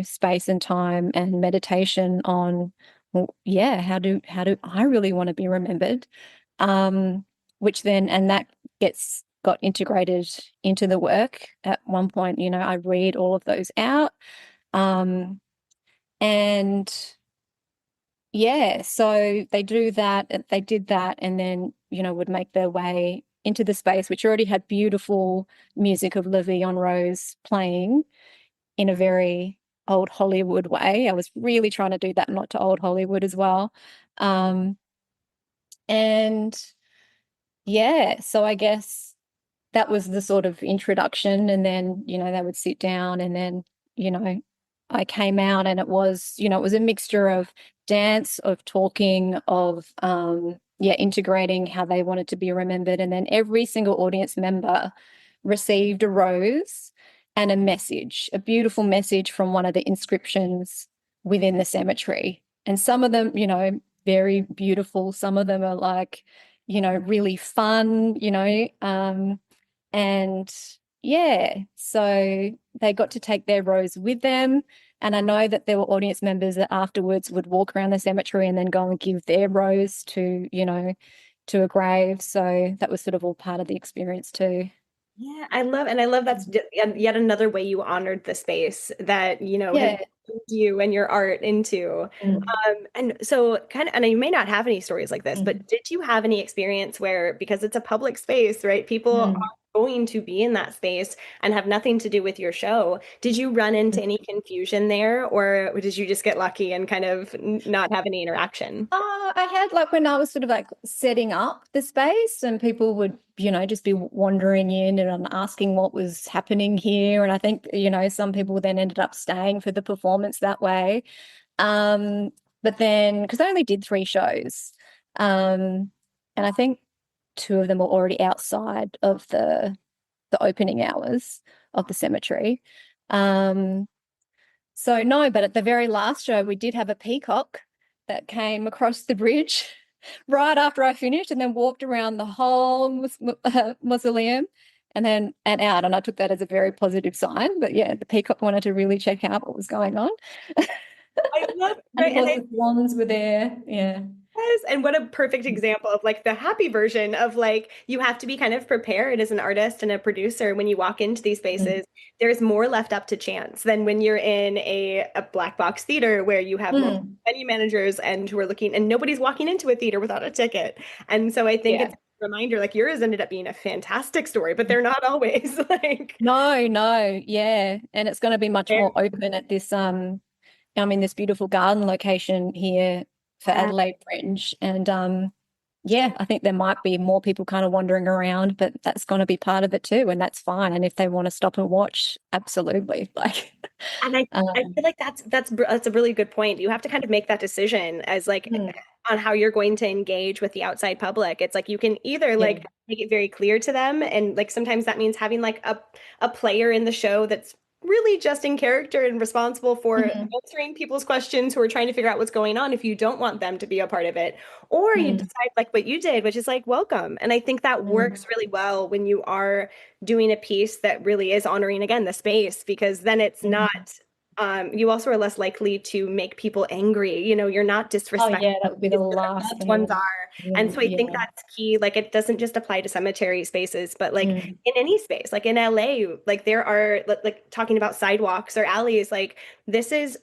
space and time and meditation on, well, yeah, how do I really want to be remembered? Which then, and that got integrated into the work. At one point, I read all of those out. And yeah, so they did that, and then, would make their way into the space, which already had beautiful music of Le Vie en Rose playing in a very old Hollywood way. I was really trying to do that, not to old Hollywood as well. And yeah, so I guess that was the sort of introduction. And then, they would sit down, and then, I came out, and it was a mixture of dance, of talking, of integrating how they wanted to be remembered. And then every single audience member received a rose and a message, a beautiful message from one of the inscriptions within the cemetery. And some of them, very beautiful. Some of them are like, really fun, and yeah, so they got to take their rose with them. And I know that there were audience members that afterwards would walk around the cemetery and then go and give their rose to a grave. So that was sort of all part of the experience too. Yeah, I love that's yet another way you honored the space that, has Yeah. moved you and your art into. Mm, And so and you may not have any stories like this, mm, but did you have any experience where, because it's a public space, right? People are mm, going to be in that space and have nothing to do with your show. Did you run into mm. any confusion there, or did you just get lucky and kind of not have any interaction? I had like when I was sort of like setting up the space, and people would, just be wandering in and asking what was happening here. And I think, some people then ended up staying for the performance that way. Um, but then, because I only did 3 shows, and I think two of them were already outside of the opening hours of the cemetery. Um, so no, but at the very last show, we did have a peacock that came across the bridge right after I finished, and then walked around the whole mausoleum and out. And I took that as a very positive sign. But yeah, the peacock wanted to really check out what was going on. I love, And right, of course, the swans were there. Yeah. yes, and what a perfect example of like the happy version of like you have to be kind of prepared as an artist and a producer when you walk into these Mm. spaces. There's more left up to chance than when you're in a black box theater where you have multiple Mm. venue managers and who are looking, and nobody's walking into a theater without a ticket. And so I think Yeah. it's a reminder, like yours ended up being a fantastic story, but they're not always like No, no, yeah. And it's going to be much more very, open at this I'm in this beautiful garden location here for Adelaide Fringe. And yeah, I think there might be more people kind of wandering around, but that's going to be part of it too, and that's fine. And if they want to stop and watch, absolutely. Like and I um feel like that's a really good point. You have to kind of make that decision as like mm, on how you're going to engage with the outside public. It's like you can either yeah. like make it very clear to them, and like sometimes that means having like a player in the show that's really just in character and responsible for Mhm. answering people's questions who are trying to figure out what's going on if you don't want them to be a part of it. Or you Mm, decide like what you did, which is like welcome. And I think that mm, works really well when you are doing a piece that really is honoring again the space, because then it's not mm. you also are less likely to make people angry. You're not Oh disrespectful yeah, that would be the because our last loved ones thing. are. And so I think Yeah. that's key. Like it doesn't just apply to cemetery spaces, but like Mm, in any space, like in LA, like there are like talking about sidewalks or alleys, like this is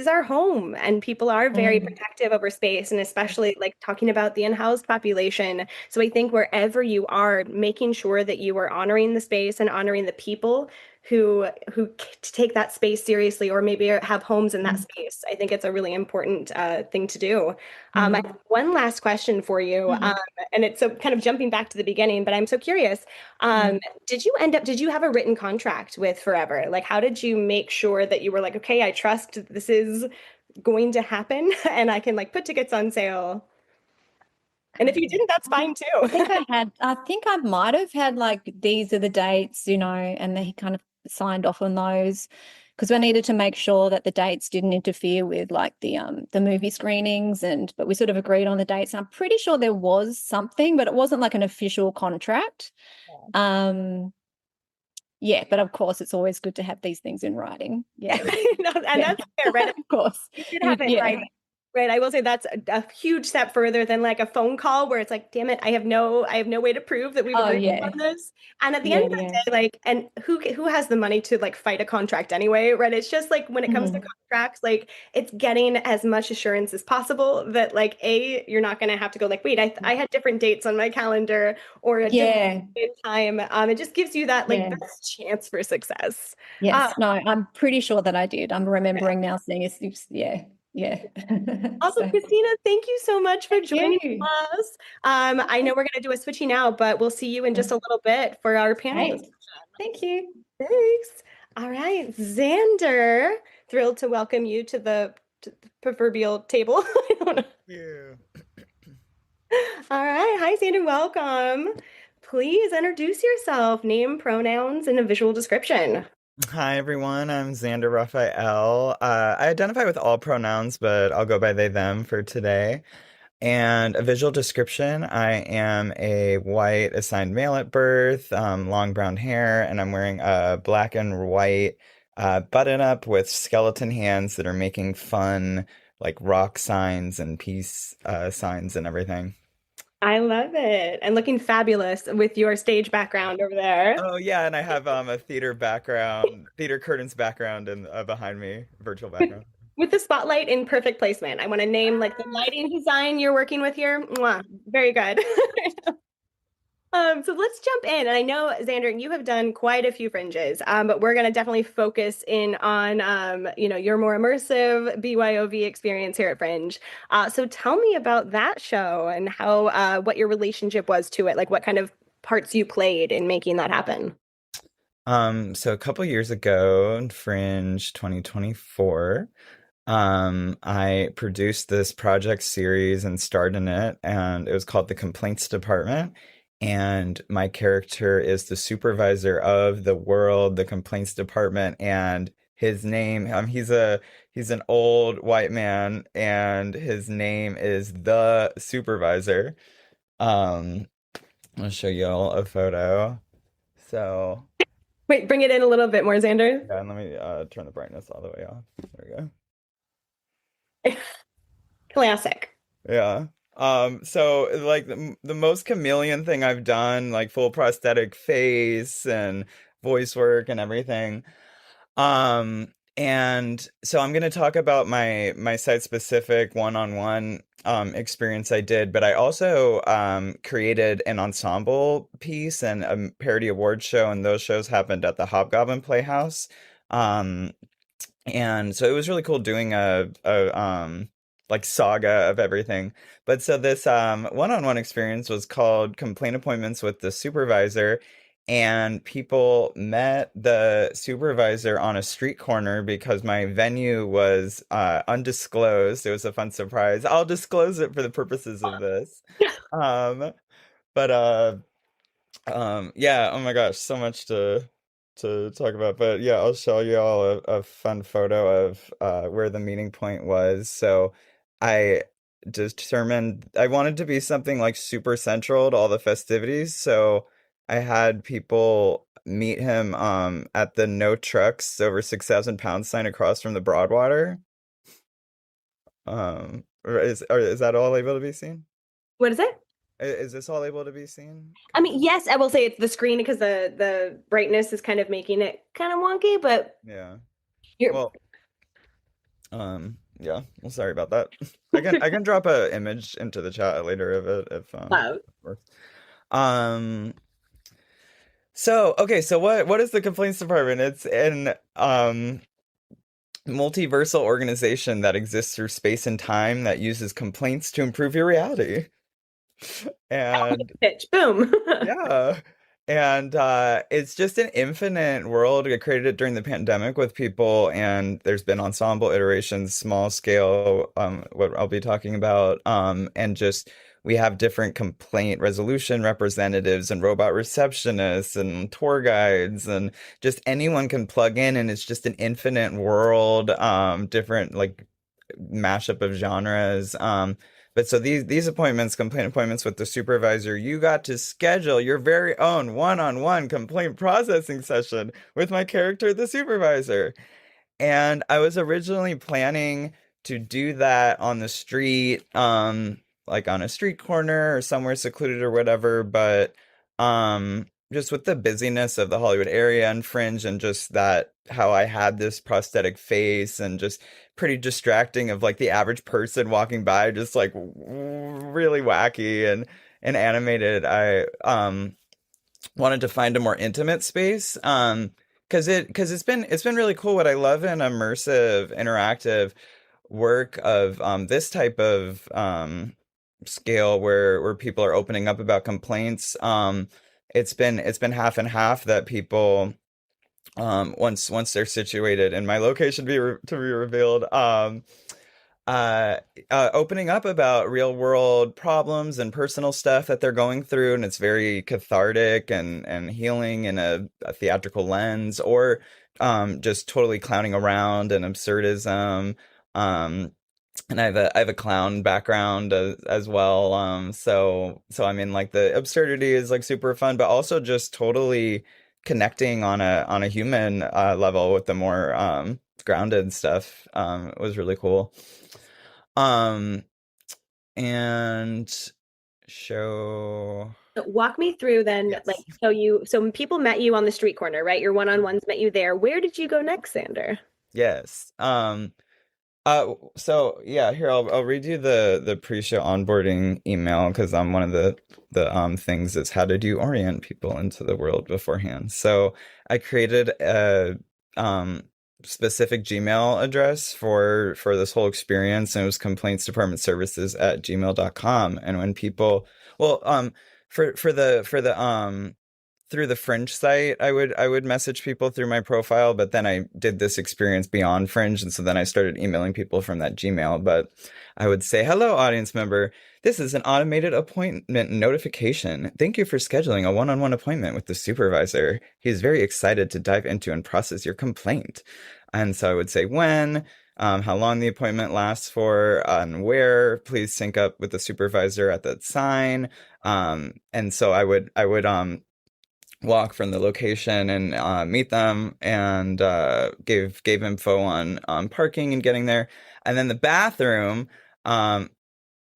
our home, and people are very mm, protective over space, and especially like talking about the unhoused population. So I think wherever you are, making sure that you are honoring the space and honoring the people take that space seriously, or maybe have homes in that space. I think it's a really important thing to do. I Mm-hmm. have one last question for you, and it's so kind of jumping back to the beginning, but I'm so curious. Mm-hmm. Did you have a written contract with Forever? Like, how did you make sure that you were like, okay, I trust this is going to happen and I can like put tickets on sale? And if you didn't, that's fine too. I think I might have had like these are the dates, and he kind of signed off on those because we needed to make sure that the dates didn't interfere with like the movie screenings, but we sort of agreed on the dates. And I'm pretty sure there was something, but it wasn't like an official contract. Um yeah, but of course it's always good to have these things in writing. Yeah. No, and Yeah. that's fair, right? Of course. You should have it Yeah. right. Right. I will say that's a huge step further than like a phone call where it's like, damn it, I have no way to prove that we've Oh agreed yeah. on this. And at the end Yeah, of the yeah. day, like, and who has the money to like fight a contract anyway, right? It's just like when it comes to Mhm. contracts, like it's getting as much assurance as possible that like you're not gonna have to go like, wait, I had different dates on my calendar or a different Yeah. time. It just gives you that like Yeah. best chance for success. Uh, Yes. No, I'm pretty sure that I did. I'm remembering now seeing yeah. Yeah. Awesome, So Christina. Thank you so much for thank joining you. us. I know we're going to do a switchy now, but we'll see you in just a little bit for our panel Great. discussion. Thank you. Thanks. All right, Xander, thrilled to welcome you to the proverbial table. I don't know. You. All right. Hi, Xander. Welcome. Please introduce yourself, name, pronouns, and a visual description. Hi everyone, I'm Xander Raphael. I identify with all pronouns, but I'll go by they, them for today. And a visual description, I am a white assigned male at birth, long brown hair, and I'm wearing a black and white button up with skeleton hands that are making fun, like rock signs and peace signs and everything. I love it. And looking fabulous with your stage background over there. Oh yeah, and I have a theater background, theater curtains background, and behind me, virtual With background. with the spotlight in perfect placement. I want to name like the lighting design you're working with here. Mwah, very good. So let's jump in. And I know, Xander, you have done quite a few fringes, but we're going to definitely focus in on, your more immersive BYOV experience here at Fringe. So tell me about that show and what your relationship was to it, like what kind of parts you played in making that happen. So a couple years ago, in Fringe 2024, I produced this project series and starred in it, and it was called The Complaints Department. And my character is the supervisor of the world, the Complaints Department, and his name, he's an old white man, and his name is the supervisor. Um, I'll show you all a photo. So. Wait, bring it in a little bit more, Xander. Yeah, and let me turn the brightness all the way off. There we go. Classic. Yeah. So like the most chameleon thing I've done, like full prosthetic face and voice work and everything. And so I'm gonna talk about my site specific one-on-one experience I did, but I also created an ensemble piece and a parody award show, and those shows happened at the Hobgoblin Playhouse. Um, And so it was really cool doing a like saga of everything. But so this one-on-one experience was called Complaint Appointments with the Supervisor, and people met the supervisor on a street corner because my venue was undisclosed. It was a fun surprise. I'll disclose it for the purposes of this. Um, but yeah, oh my gosh, so much to talk about. But yeah, I'll show you all a fun photo of where the meeting point was. So I determined I wanted to be something like super central to all the festivities. So I had people meet him at the No Trucks over 6,000 pound sign across from the Broadwater. Or is that all able to be seen? What is it? Is this all able to be seen? I mean, yes, I will say it's the screen because the brightness is kind of making it kind of wonky, but Yeah. you're Well, yeah. Well, sorry about that. I can drop a image into the chat later of it if loud. works. Um, So, okay, so what is the complaints department? It's an multiversal organization that exists through space and time that uses complaints to improve your reality. And Pitch, boom. yeah. And it's just an infinite world. I created it during the pandemic with people, and there's been ensemble iterations, small scale, what I'll be talking about. And just we have different complaint resolution representatives and robot receptionists and tour guides, and just anyone can plug in, and it's just an infinite world, different like mashup of genres. But so these appointments, complaint appointments with the supervisor, you got to schedule your very own one-on-one complaint processing session with my character, the supervisor. And I was originally planning to do that on the street, like on a street corner or somewhere secluded or whatever, but just with the busyness of the Hollywood area and Fringe and just that how I had this prosthetic face and just pretty distracting of like the average person walking by, just like really wacky and animated. I wanted to find a more intimate space. Because it's been really cool. What I love in immersive interactive work of this type of scale where people are opening up about complaints. It's been half and half that people once they're situated in my location to be revealed, uh, opening up about real world problems and personal stuff that they're going through, and it's very cathartic and healing in a theatrical lens, or just totally clowning around and absurdism. And I have a clown background as well. So I mean, like the absurdity is like super fun, but also just totally connecting on a human level with the more grounded stuff. Was really cool. Um, and show. Walk me through then, like, Yes. so people met you on the street corner, right? Your one-on-ones met you there. Where did you go next, Sander? Yes. So yeah, here I'll read you the pre-show onboarding email because one of the things is how did you orient people into the world beforehand. So I created a specific Gmail address for this whole experience, and it was complaintsdepartmentservices@gmail.com. And when people, well, for the through the Fringe site, I would message people through my profile, but then I did this experience beyond Fringe, and so then I started emailing people from that Gmail. But I would say, "Hello, audience member. This is an automated appointment notification. Thank you for scheduling a one-on-one appointment with the supervisor. He is very excited to dive into and process your complaint." And so I would say when, how long the appointment lasts for, and where. Please sync up with the supervisor at that sign. And so I would walk from the location and meet them, and gave info on parking and getting there, and then the bathroom. Um,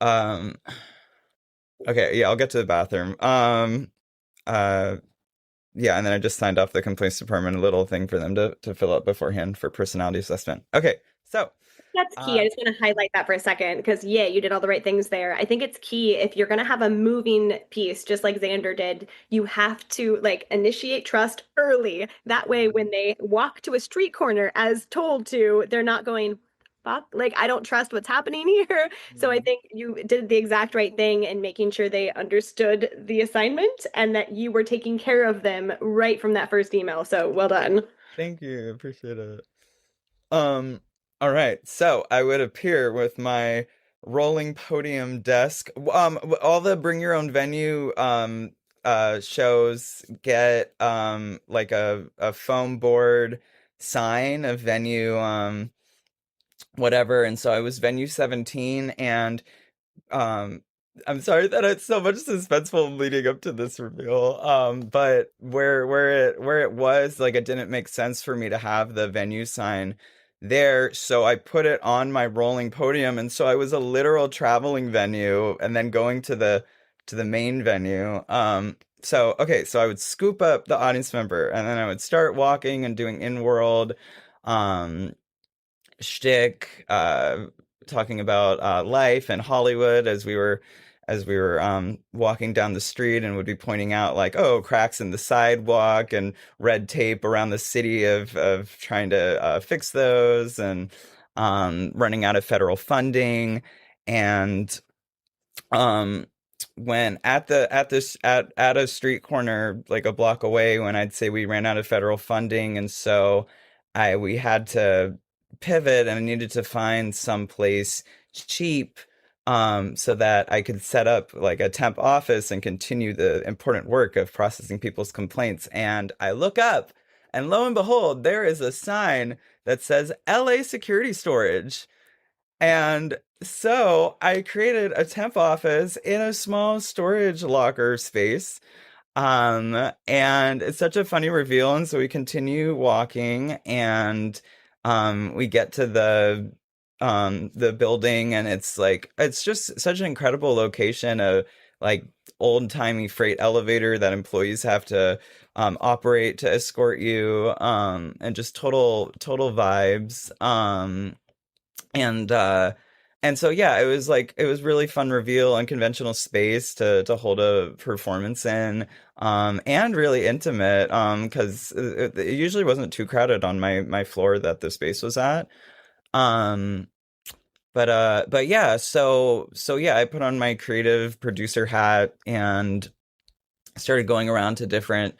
um, okay, yeah, I'll get to the bathroom. Uh, yeah, and then I just signed off the complaints department, a little thing for them to fill out beforehand for personality assessment. Okay, so That's key. I uh, just want to highlight that for a second because, yeah, you did all the right things there. I think it's key if you're going to have a moving piece, just like Xander did, you have to like initiate trust early. That way, when they walk to a street corner as told to, they're not going, fuck, like, I don't trust what's happening here. So I Mhm. think you did the exact right thing in making sure they understood the assignment and that you were taking care of them right from that first email. So well done. Thank you, appreciate it. Um, all right. So I would appear with my rolling podium desk. All the bring your own venue shows get like a foam board sign of venue whatever. And so I was venue 17, and um, I'm sorry that it's so much suspenseful leading up to this reveal. But where it was, like, it didn't make sense for me to have the venue sign there, so I put it on my rolling podium, and so I was a literal traveling venue, and then going to the main venue. So okay, so I would scoop up the audience member, and then I would start walking and doing in-world um shtick, talking about life and Hollywood as we were as we were walking down the street, and would be pointing out like, oh, cracks in the sidewalk and red tape around the city of trying to fix those, and running out of federal funding. And um when at a street corner like a block away, when I'd say we ran out of federal funding, and so I we had to pivot, and I needed to find some place cheap, so that I could set up like a temp office and continue the important work of processing people's complaints. And I look up, and lo and behold, there is a sign that says LA Security Storage. And so I created a temp office in a small storage locker space. And it's such a funny reveal. And so we continue walking, and we get to the building, and it's just such an incredible location, of like old-timey freight elevator that employees have to operate to escort you, and just total vibes. And and so yeah, it was really fun reveal, unconventional space to hold a performance in, and really intimate, because it usually wasn't too crowded on my floor that the space was at. Um but yeah, so yeah, I put on my creative producer hat and started going around to different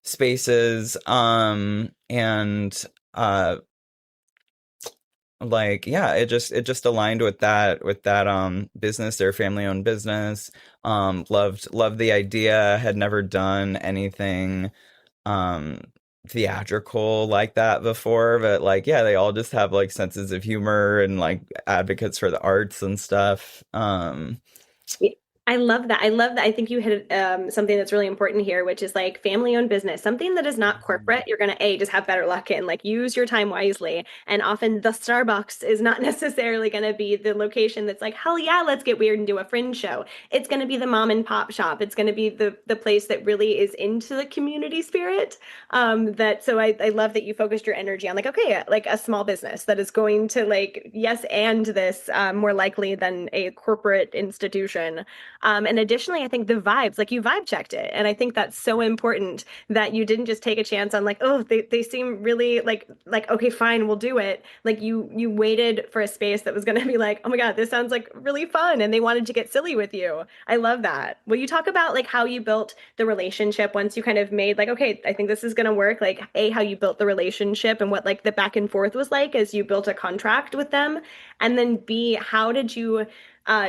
spaces, and like yeah, it just aligned with that business. Their family owned business. Loved the idea. Had never done anything um theatrical like that before, but like yeah, they all just have like senses of humor, and like advocates for the arts and stuff. Yeah, I love that. I love that. I think you hit something that's really important here, which is like family-owned business, something that is not corporate. You're going to just have better luck in, like use your time wisely. And often the Starbucks is not necessarily going to be the location that's like, hell yeah, let's get weird and do a fringe show. It's going to be the mom and pop shop. It's going to be the place that really is into the community spirit. That so I love that you focused your energy on like, okay, like a small business that is going to like yes and this more likely than a corporate institution. And additionally, I think the vibes, like you vibe checked it. And I think that's so important that you didn't just take a chance on like, oh, they seem really like, okay, fine, we'll do it. Like you waited for a space that was going to be like, oh my God, this sounds like really fun. And they wanted to get silly with you. I love that. Will you talk about like how you built the relationship once you kind of made like, okay, I think this is going to work. Like A, how you built the relationship and what like the back and forth was like as you built a contract with them. And then B, how did you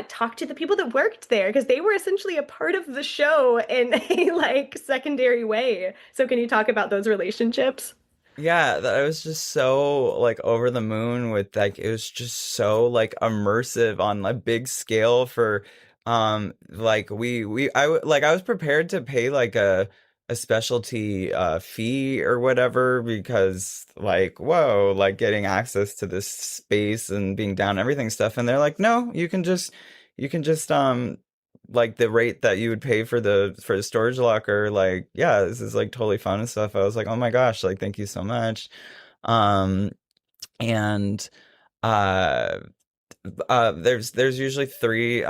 talk to the people that worked there because they were essentially a part of the show in a like secondary way. So can you talk about those relationships? Yeah, that I was just so like over the moon with like it was just so like immersive on a big scale for like like I was prepared to pay like a specialty fee or whatever, because like whoa, like getting access to this space and being down everything stuff, and they're like no, you can just like the rate that you would pay for the storage locker, like yeah, this is like totally fun and stuff. I was like, oh my gosh, like thank you so much. um and uh there's usually three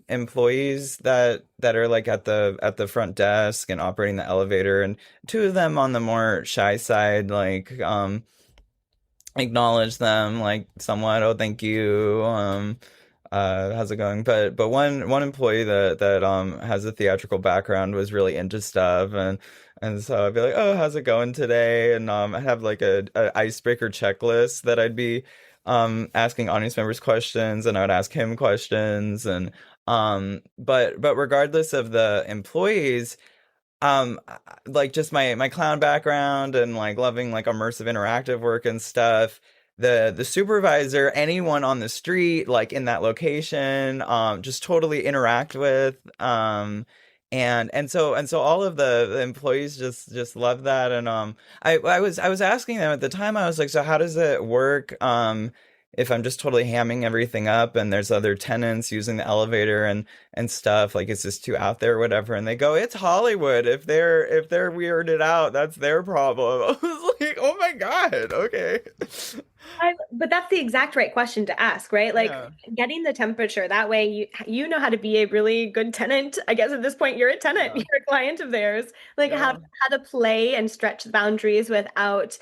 employees that are like at the front desk and operating the elevator, and two of them on the more shy side, like acknowledge them like somewhat, oh thank you, how's it going? But one employee that has a theatrical background was really into stuff, and so I'd be like, oh, how's it going today? And I have like a icebreaker checklist that I'd be asking audience members questions, and I would ask him questions. And but regardless of the employees, like just my clown background and like loving like immersive interactive work and stuff, the supervisor, anyone on the street like in that location, just totally interact with, and so all of the employees just love that. And I was asking them at the time, I was like, so how does it work if I'm just totally hamming everything up and there's other tenants using the elevator and stuff, like it's just too out there or whatever? And they go, it's Hollywood. If they're weirded out, that's their problem. I was like, oh my God, okay. But that's the exact right question to ask, right? Like Yeah. getting the temperature. That way you know how to be a really good tenant. I guess at this point you're a tenant, Yeah. you're a client of theirs. Like Yeah. how to play and stretch the boundaries without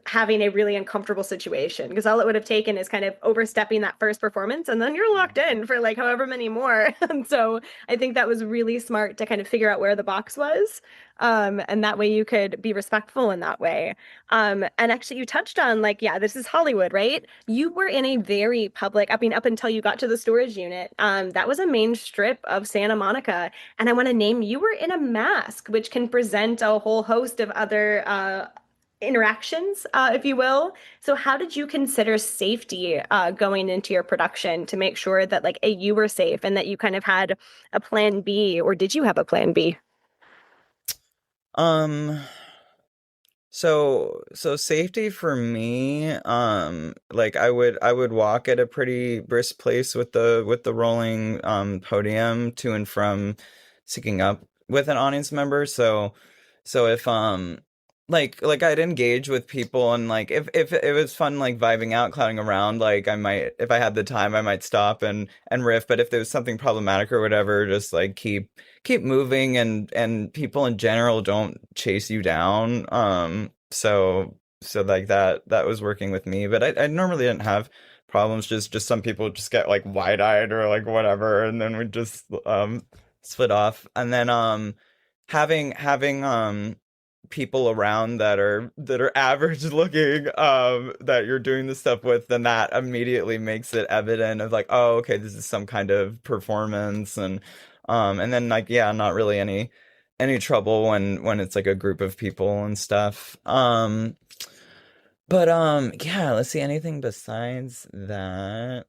having a really uncomfortable situation. Because all it would have taken is kind of overstepping that first performance and then you're locked in for like however many more. And so I think that was really smart to kind of figure out where the box was. And that way you could be respectful in that way. And actually, you touched on like, yeah, this is Hollywood, right? You were in a very public, I mean, up until you got to the storage unit, that was a main strip of Santa Monica. And I want to name you were in a mask, which can present a whole host of other interactions, if you will. So, how did you consider safety going into your production to make sure that like A, you were safe and that you kind of had a plan B, or did you have a plan B? Um, so safety for me, like I would walk at a pretty brisk pace with the rolling podium to and from syncing up with an audience member. So if like I'd engage with people and like if it was fun like vibing out, clowning around, like I might if I had the time I might stop and riff, but if there was something problematic or whatever, just like keep moving and people in general don't chase you down. So like that was working with me, but I normally didn't have problems. Just some people just get like wide-eyed or like whatever, and then we just split off. And then having people around that are average looking that you're doing this stuff with, then that immediately makes it evident of like, oh, okay, this is some kind of performance. And then like, yeah, not really any trouble when it's like a group of people and stuff. But yeah, let's see, anything besides that.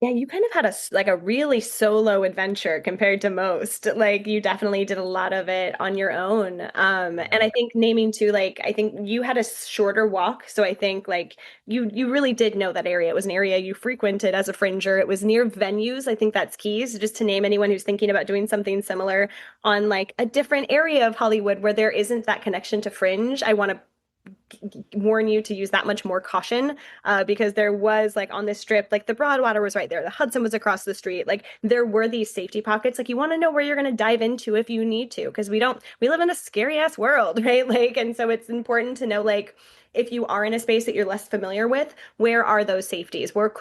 Yeah, you kind of had like a really solo adventure compared to most. Like you definitely did a lot of it on your own. And I think naming too, like I think you had a shorter walk, so I think like you really did know that area. It was an area you frequented as a fringer. It was near venues. I think that's key. So just to name anyone who's thinking about doing something similar on like a different area of Hollywood where there isn't that connection to Fringe, I want to warn you to use that much more caution because there was like on this strip, like the Broadwater was right there, the Hudson was across the street. Like there were these safety pockets. Like you want to know where you're going to dive into if you need to, because we live in a scary ass world, right? Like, and so it's important to know like if you are in a space that you're less familiar with, where are those safeties? What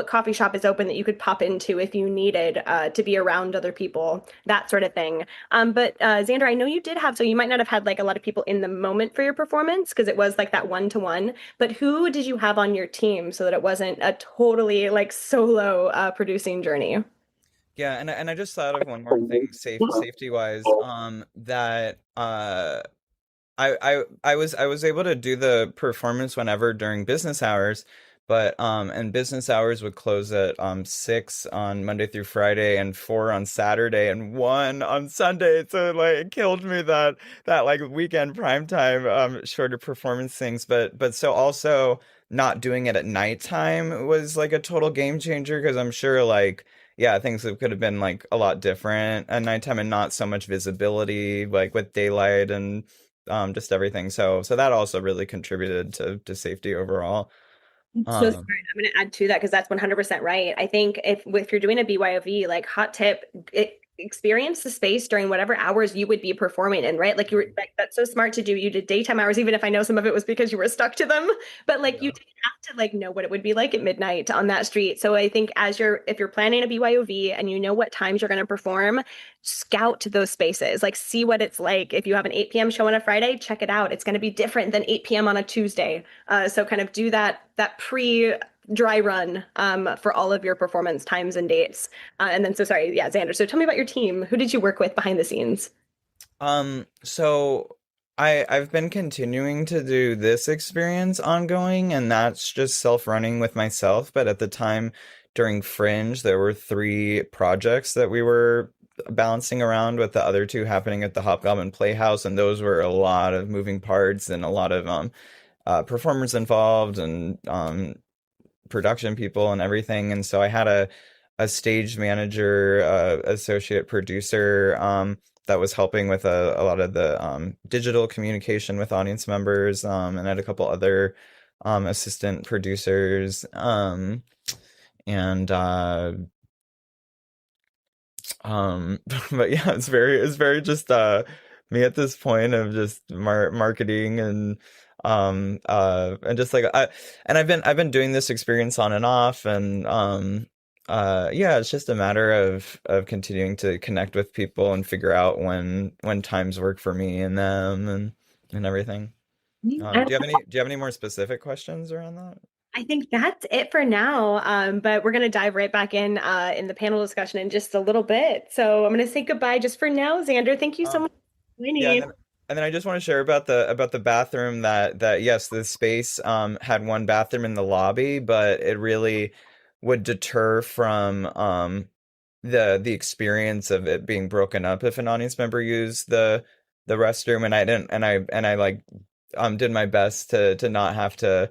coffee shop is open that you could pop into if you needed to be around other people, that sort of thing. But Xander, I know you did have, so you might not have had like a lot of people in the moment for your performance because it was like that one-to-one, but who did you have on your team so that it wasn't a totally like solo producing journey? Yeah, and I just thought of one more thing, safety wise, that I was able to do the performance whenever during business hours, but and business hours would close at 6 on Monday through Friday and 4 on Saturday and 1 on Sunday. So like it killed me that like weekend prime time shorter performance things, but so also not doing it at nighttime was like a total game changer because I'm sure like yeah, things that could have been like a lot different at nighttime and not so much visibility like with daylight and just everything. So that also really contributed to safety overall. So smart. Um, I'm going to add to that because that's 100% right. I think if you're doing a BYOV, like hot tip, experience the space during whatever hours you would be performing in, right? Like you were like that's so smart to do. You did daytime hours, even if I know some of it was because you were stuck to them, but like you yeah. didn't have to like know what it would be like at midnight on that street. So I think if you're planning a BYOV and you know what times you're going to perform, scout those spaces, like see what it's like. If you have an 8 p.m. show on a Friday, check it out. It's going to be different than 8 p.m. on a Tuesday. So kind of do that pre dry run for all of your performance times and dates. And then, so sorry, yeah, Xander. So tell me about your team. Who did you work with behind the scenes? So I've been continuing to do this experience ongoing, and that's just self-running with myself. But at the time during Fringe, there were 3 projects that we were balancing around with the other 2 happening at the Hobgoblin Playhouse, and those were a lot of moving parts and a lot of performers involved and production people and everything. And so I had a stage manager, associate producer, that was helping with a lot of the digital communication with audience members, and I had a couple other assistant producers, and but yeah, it's very just me at this point of just marketing and just like and I've been doing this experience on and off, and yeah, it's just a matter of continuing to connect with people and figure out when times work for me and them and everything. I Do you have any more specific questions around that? I think that's it for now. But we're going to dive right back in the panel discussion in just a little bit. So I'm going to say goodbye just for now, Xander. Thank you so Um, much for Yeah, joining. and then I just want to share about the bathroom that yes, the space had one bathroom in the lobby, but it really would deter from the experience of it being broken up if an audience member used the restroom, and I didn't, and I like did my best to not have to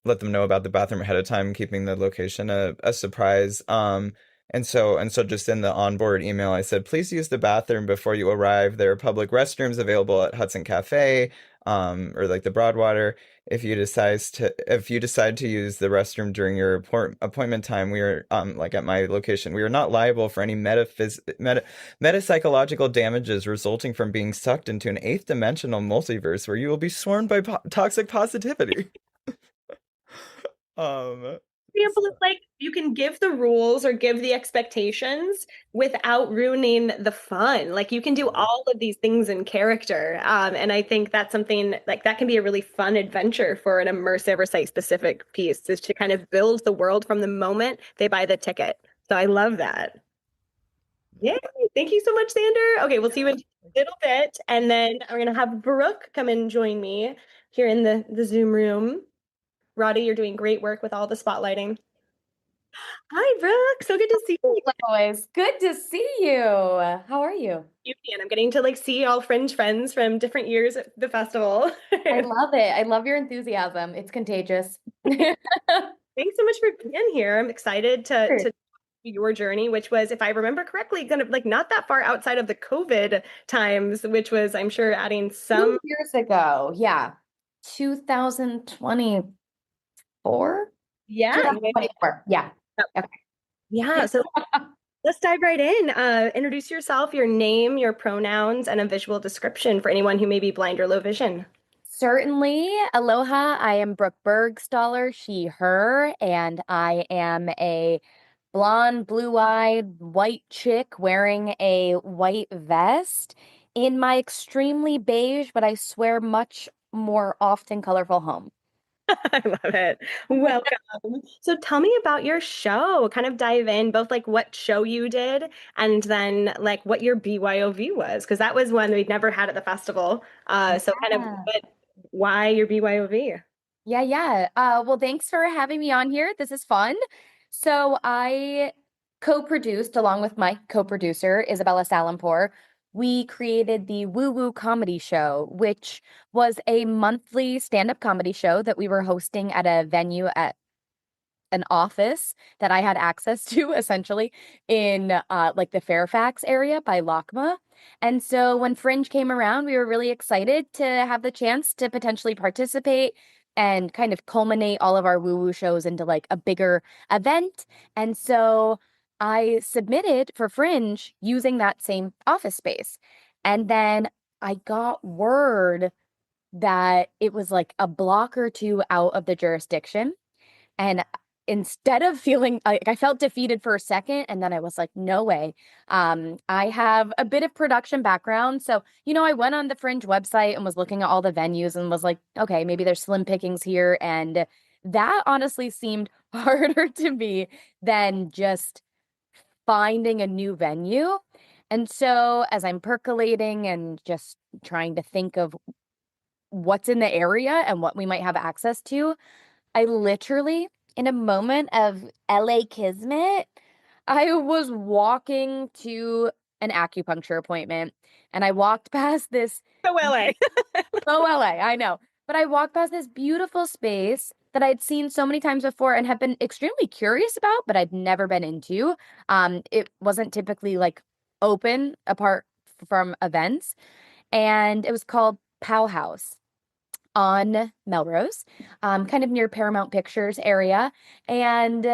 let them know about the bathroom ahead of time, keeping the location a surprise. And so just in the onboard email, I said, please use the bathroom before you arrive. There are public restrooms available at Hudson Cafe, or like the Broadwater. If you decide to use the restroom during your appointment time, we are like at my location, we are not liable for any metapsychological damages resulting from being sucked into an eighth dimensional multiverse where you will be swarmed by toxic positivity. Um, Example is like you can give the rules or give the expectations without ruining the fun. Like you can do all of these things in character. And I think that's something like that can be a really fun adventure for an immersive or site-specific piece is to kind of build the world from the moment they buy the ticket. So I love that. Yay. Thank you so much, Sander. Okay, we'll see you in a little bit. And then I'm gonna have Brooke come and join me here in the Zoom room. Roddy, you're doing great work with all the spotlighting. Hi, Brooke. So good to see you. Always good to see you. How are you? And I'm getting to like see all Fringe friends from different years at the festival. I love it. I love your enthusiasm. It's contagious. Thanks so much for being here. I'm excited Sure. to your journey, which was, if I remember correctly, kind of like not that far outside of the COVID times, which was, I'm sure, adding some. 2 years ago. Yeah. 2024? Yeah. 2024. Yeah. Okay. Yeah. So let's dive right in. Introduce yourself, your name, your pronouns, and a visual description for anyone who may be blind or low vision. Certainly. Aloha. I am Brooke Bergstaller, she, her, and I am a blonde, blue-eyed, white chick wearing a white vest in my extremely beige, but I swear much more often colorful home. I love it. Welcome. So tell me about your show. Kind of dive in both like what show you did and then like what your BYOV was, because that was one we'd never had at the festival. So kind of Yeah. why your BYOV? Yeah. Well, thanks for having me on here. This is fun. So I co-produced along with my co-producer, Isabella Salampour. We created the Woo Woo Comedy Show, which was a monthly stand-up comedy show that we were hosting at a venue at an office that I had access to essentially in like the Fairfax area by LACMA. And so when Fringe came around, we were really excited to have the chance to potentially participate and kind of culminate all of our woo-woo shows into like a bigger event. And so I submitted for Fringe using that same office space. And then I got word that it was like a block or two out of the jurisdiction. And instead of feeling like I felt defeated for a second, and then I was like, no way. I have a bit of production background. So, I went on the Fringe website and was looking at all the venues and was like, okay, maybe there's slim pickings here. And that honestly seemed harder to me than just finding a new venue. And so as I'm percolating and just trying to think of what's in the area and what we might have access to, I literally, in a moment of LA Kismet, I was walking to an acupuncture appointment and I walked past this, So LA. oh, LA, I know, but I walked past this beautiful space that I'd seen so many times before and have been extremely curious about, but I'd never been into. It wasn't typically like open apart from events, and it was called Pow House. on Melrose, kind of near Paramount Pictures area. And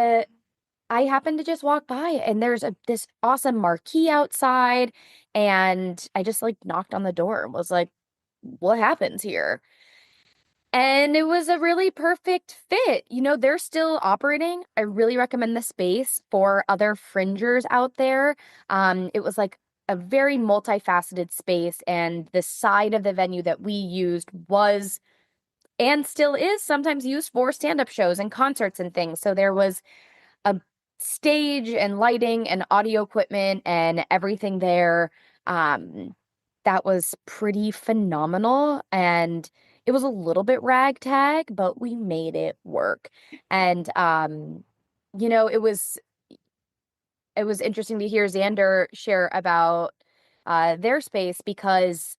I happened to just walk by and there's this awesome marquee outside. And I just like knocked on the door and was like, what happens here? And it was a really perfect fit. You know, they're still operating. I really recommend the space for other fringers out there. It was like a very multifaceted space, and the side of the venue that we used was and still is sometimes used for stand-up shows and concerts and things. So there was a stage and lighting and audio equipment and everything there. Um, that was pretty phenomenal. And it was a little bit ragtag, but we made it work. And you know, it was interesting to hear Xander share about their space, because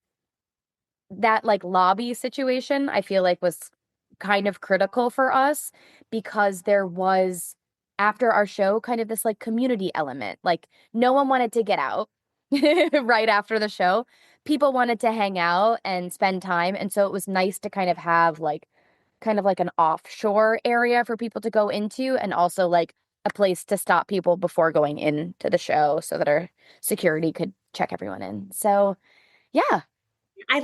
that like lobby situation, I feel like was kind of critical for us, because there was, after our show, kind of this like community element. Like no one wanted to get out right after the show. People wanted to hang out and spend time. And so it was nice to kind of like an offshore area for people to go into, and also like a place to stop people before going into the show so that our security could check everyone in. So yeah. I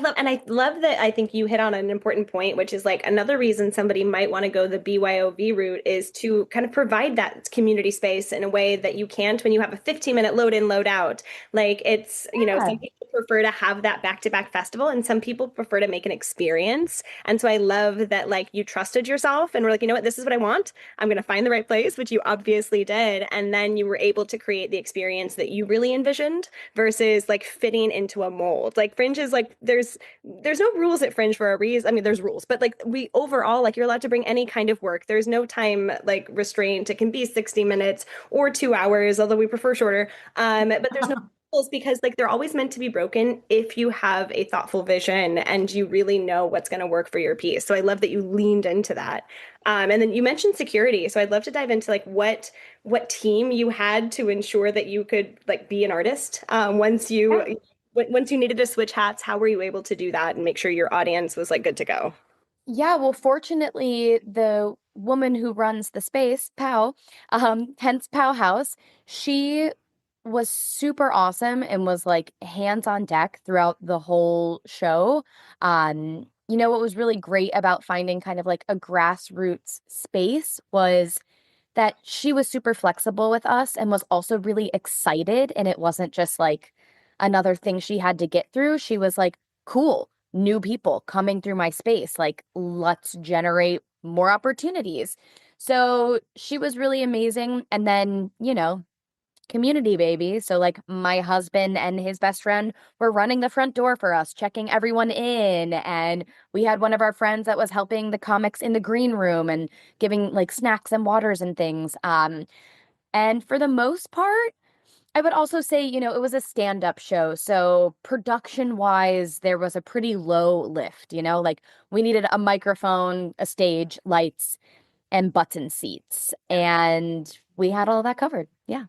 love that. I think you hit on an important point, which is like another reason somebody might want to go the BYOV route is to kind of provide that community space in a way that you can't when you have a 15-minute load in, load out. Like it's, you know, Yeah. some people prefer to have that back-to-back festival and some people prefer to make an experience. And so I love that like you trusted yourself and were like, you know what, this is what I want. I'm going to find the right place, which you obviously did. And then you were able to create the experience that you really envisioned versus like fitting into a mold. Like Fringe is like there's no rules at Fringe for a reason. I mean, there's rules, but like we overall, like you're allowed to bring any kind of work. There's no time like restraint. It can be 60 minutes or 2 hours, although we prefer shorter. But there's no rules because like they're always meant to be broken if you have a thoughtful vision and you really know what's going to work for your piece. So I love that you leaned into that. And then you mentioned security. So I'd love to dive into like what team you had to ensure that you could like be an artist once you needed to switch hats. How were you able to do that and make sure your audience was like good to go? Yeah, well, fortunately, the woman who runs the space, Pow, hence Pow House, she was super awesome and was like hands on deck throughout the whole show. You know, what was really great about finding kind of like a grassroots space was that she was super flexible with us and was also really excited. And it wasn't just like another thing she had to get through. She was like, cool, new people coming through my space. Like, let's generate more opportunities. So she was really amazing. And then, you know, community baby. So like my husband and his best friend were running the front door for us, checking everyone in. And we had one of our friends that was helping the comics in the green room and giving like snacks and waters and things. And for the most part, I would also say, you know, it was a stand-up show. So production wise, there was a pretty low lift, you know, like we needed a microphone, a stage, lights, and button seats. And we had all that covered. Yeah.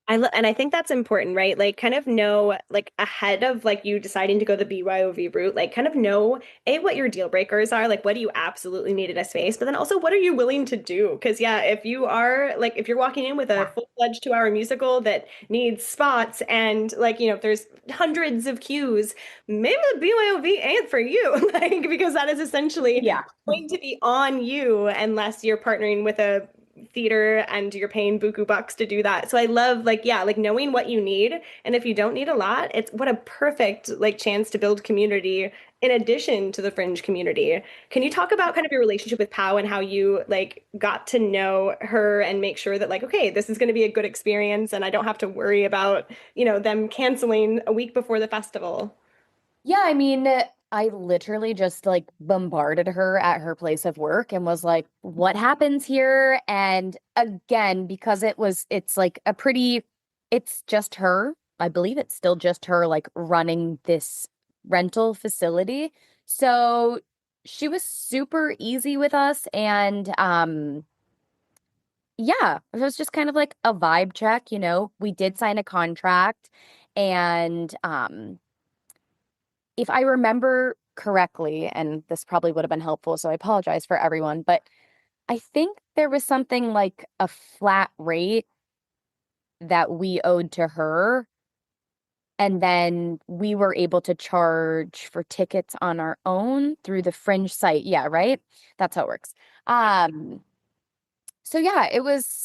And I think that's important, right? Like kind of know like ahead of like you deciding to go the BYOV route, like kind of know what your deal breakers are, like what do you absolutely need in a space, but then also what are you willing to do? Because yeah, if you are like if you're walking in with a full-fledged 2-hour musical that needs spots and like you know if there's hundreds of cues, maybe the BYOV ain't for you, like because that is essentially Yeah. going to be on you unless you're partnering with a theater and you're paying buku bucks to do that. So I love like yeah, like knowing what you need and if you don't need a lot, it's what a perfect like chance to build community in addition to the Fringe community. Can you talk about kind of your relationship with Pau and how you like got to know her and make sure that like okay, this is going to be a good experience and I don't have to worry about, you know, them canceling a week before the festival? Yeah, I mean, I literally just like bombarded her at her place of work and was like, what happens here? And again, because it's like it's just her. I believe it's still just her like running this rental facility. So she was super easy with us. And yeah, it was just kind of like a vibe check, you know. We did sign a contract, and if I remember correctly, and this probably would have been helpful, so I apologize for everyone, but I think there was something like a flat rate that we owed to her, and then we were able to charge for tickets on our own through the Fringe site. Yeah, right? That's how it works. So yeah,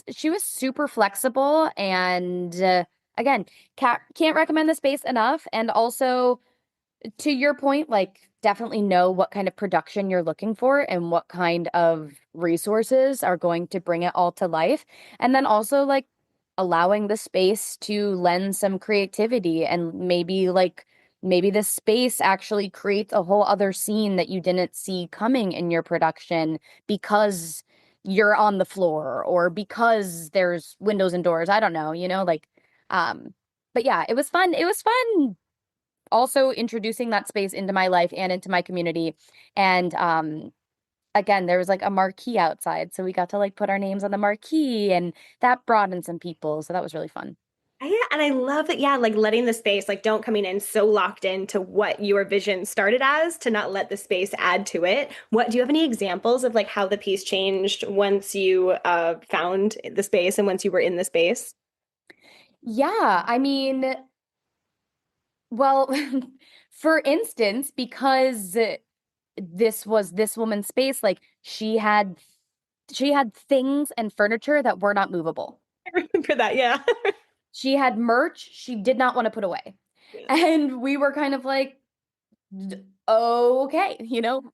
she was super flexible, and again, can't recommend the space enough. And also, to your point, like definitely know what kind of production you're looking for and what kind of resources are going to bring it all to life. And then also like allowing the space to lend some creativity, and maybe this space actually creates a whole other scene that you didn't see coming in your production because you're on the floor or because there's windows and doors. I don't know, um but yeah, it was fun. It was fun also introducing that space into my life and into my community. And again, there was like a marquee outside, so we got to like put our names on the marquee, and that brought in some people. So that was really fun. Yeah, and I love that, yeah, like letting the space, like don't coming in so locked into what your vision started as to not let the space add to it. What do you have any examples of like how the piece changed once you found the space and once you were in the space? Yeah, I mean, well, for instance, because this was this woman's space, like she had things and furniture that were not movable. I remember that, yeah. She had merch she did not want to put away. Yeah. And we were kind of like, okay,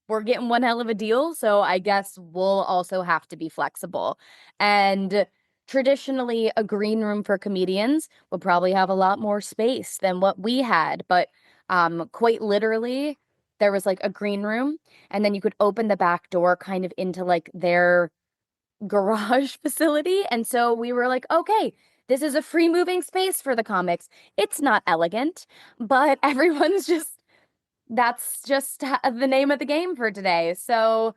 we're getting one hell of a deal. So I guess we'll also have to be flexible. And traditionally, a green room for comedians would probably have a lot more space than what we had. But quite literally, there was like a green room, and then you could open the back door kind of into like their garage facility. And so we were like, okay, this is a free moving space for the comics. It's not elegant, but everyone's just that's just the name of the game for today. So,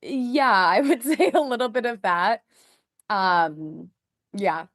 yeah, I would say a little bit of that. Yeah.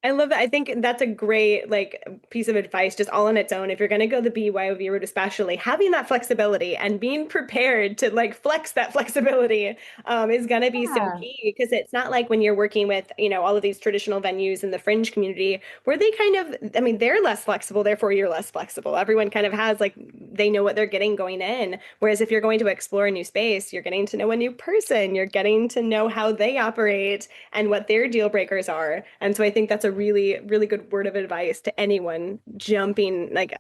I love that. I think that's a great like piece of advice just all on its own. If you're going to go the BYOV route, especially having that flexibility and being prepared to like flex that flexibility is going to be so Yeah. key, because it's not like when you're working with, all of these traditional venues in the fringe community where they kind of, I mean, they're less flexible, therefore you're less flexible. Everyone kind of has like, they know what they're getting going in. Whereas if you're going to explore a new space, you're getting to know a new person, you're getting to know how they operate and what their deal breakers are. And so I think that's a really, really good word of advice to anyone jumping like,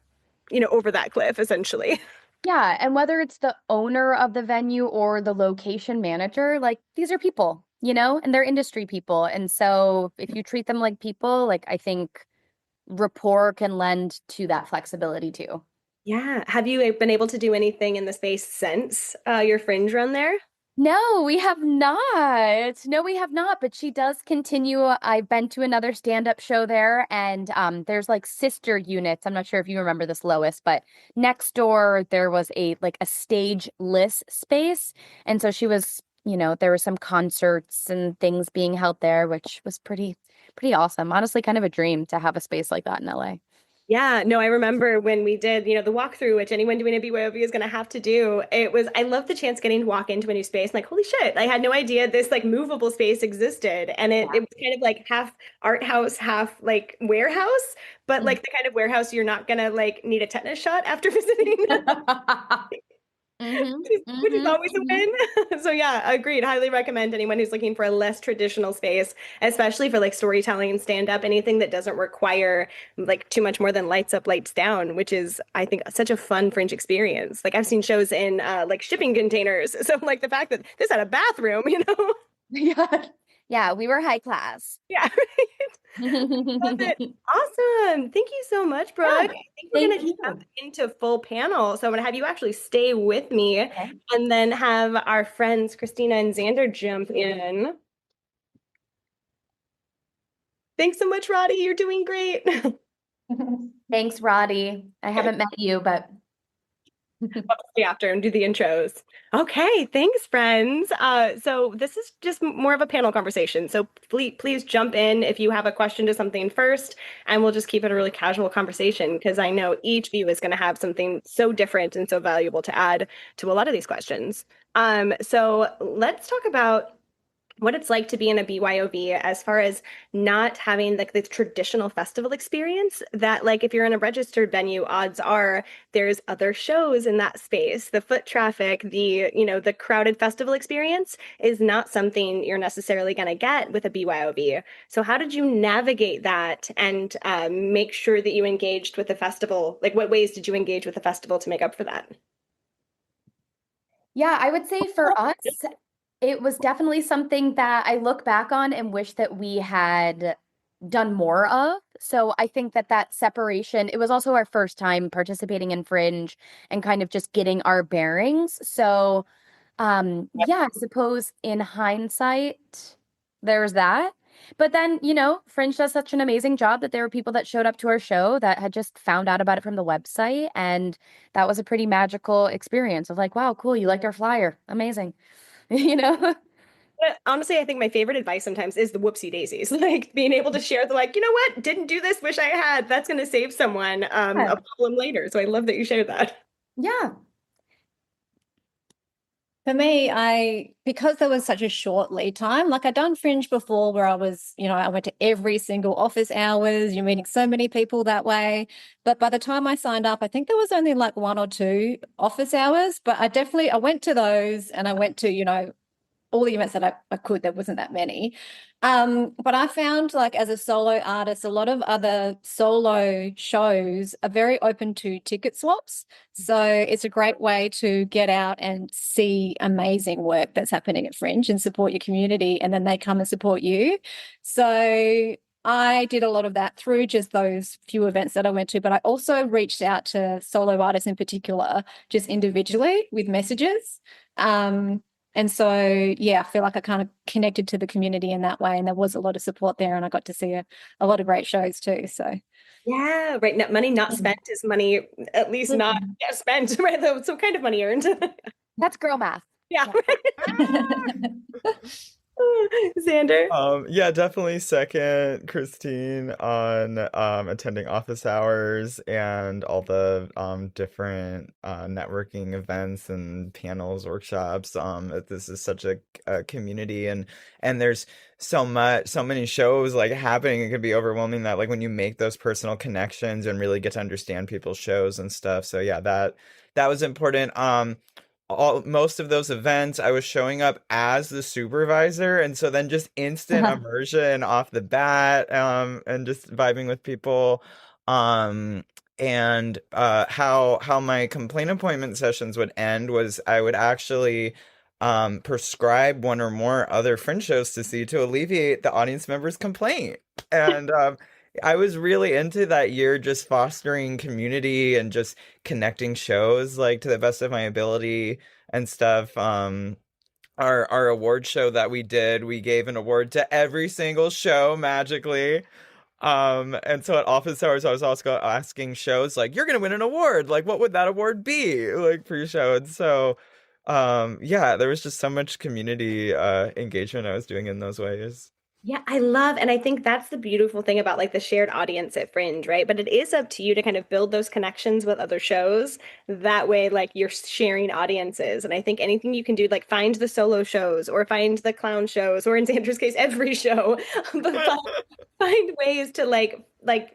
over that cliff essentially. Yeah. And whether it's the owner of the venue or the location manager, like these are people, and they're industry people. And so if you treat them like people, like I think rapport can lend to that flexibility too. Yeah. Have you been able to do anything in the space since your fringe run there? No, we have not. No, we have not. But she does continue. I've been to another stand-up show there, and there's like sister units. I'm not sure if you remember this, Lois, but next door there was a stageless space, and so she was, there were some concerts and things being held there, which was pretty awesome. Honestly, kind of a dream to have a space like that in LA. Yeah, no, I remember when we did, the walkthrough, which anyone doing a BYOV is going to have to do. I love the chance getting to walk into a new space. Like, holy shit, I had no idea this like movable space existed. And it was kind of like half art house, half like warehouse, but like the kind of warehouse you're not going to like need a tetanus shot after visiting. Mm-hmm, Which is mm-hmm, always a mm-hmm. win. So yeah, agreed. Highly recommend anyone who's looking for a less traditional space, especially for like storytelling and stand up, anything that doesn't require like too much more than lights up, lights down, which is I think such a fun fringe experience. Like I've seen shows in like shipping containers. So like the fact that this had a bathroom, Yeah. Yeah, we were high class. Yeah, love it. Awesome. Thank you so much, Yeah, Brooke. I think we're thank going to you. jump into full panel. So I'm going to have you actually stay with me Okay. and then have our friends Christina and Xander jump in. Thanks so much, Roddy. You're doing great. Thanks, Roddy. I haven't met you, but Stay after and do the intros. Okay, thanks, friends. So this is just more of a panel conversation. So please jump in if you have a question to something first, and we'll just keep it a really casual conversation because I know each of you is going to have something so different and so valuable to add to a lot of these questions. So let's talk about what it's like to be in a BYOV as far as not having like the traditional festival experience that like if you're in a registered venue, odds are there's other shows in that space. The foot traffic, the crowded festival experience is not something you're necessarily going to get with a BYOV. So how did you navigate that and make sure that you engaged with the festival? Like what ways did you engage with the festival to make up for that? Yeah, I would say for us, it was definitely something that I look back on and wish that we had done more of. So I think that that separation, it was also our first time participating in Fringe and kind of just getting our bearings. So yeah, I suppose in hindsight, there's that. But then, Fringe does such an amazing job that there were people that showed up to our show that had just found out about it from the website. And that was a pretty magical experience of like, wow, cool, you liked our flyer. Amazing. You know? Honestly, I think my favorite advice sometimes is the whoopsie daisies, like being able to share the like, you know what, didn't do this, wish I had. That's going to save someone Yeah. a problem later. So I love that you shared that. Yeah. For me, because there was such a short lead time, like I'd done Fringe before where I was, I went to every single office hours, you're meeting so many people that way. But by the time I signed up, I think there was only like 1 or 2 office hours, but I went to those and I went to, all the events that I could. There wasn't that many. But I found like as a solo artist, a lot of other solo shows are very open to ticket swaps. So it's a great way to get out and see amazing work that's happening at Fringe and support your community. And then they come and support you. So I did a lot of that through just those few events that I went to, but I also reached out to solo artists in particular, just individually with messages. And so, yeah, I feel like I kind of connected to the community in that way. And there was a lot of support there. And I got to see a lot of great shows too. So, Yeah, right. Money not spent is money at least not spent, right? Though some kind of money earned. That's girl math. Yeah. yeah. Xander. Yeah, definitely second Christine on attending office hours and all the different networking events and panels, workshops. This is such a community and there's so many shows like happening. It can be overwhelming that like when you make those personal connections and really get to understand people's shows and stuff. So yeah, that was important. Most of those events I was showing up as the supervisor, and so then just instant immersion off the bat, and just vibing with people. um and how my complaint appointment sessions would end was I would actually prescribe one or more other Fringe shows to see to alleviate the audience member's complaint. And I was really into that year, just fostering community and just connecting shows like to the best of my ability and stuff. Our award show that we did, we gave an award to every single show magically. And so at office hours, I was also asking shows like, "You're gonna win an award. Like, what would that award be?" Like pre-show. And so, yeah, there was just so much community engagement I was doing in those ways. Yeah, I love, and I think that's the beautiful thing about like the shared audience at Fringe, right? But it is up to you to kind of build those connections with other shows. That way, like you're sharing audiences. And I think anything you can do, like find the solo shows or find the clown shows, or in Sandra's case, every show, but find ways to like,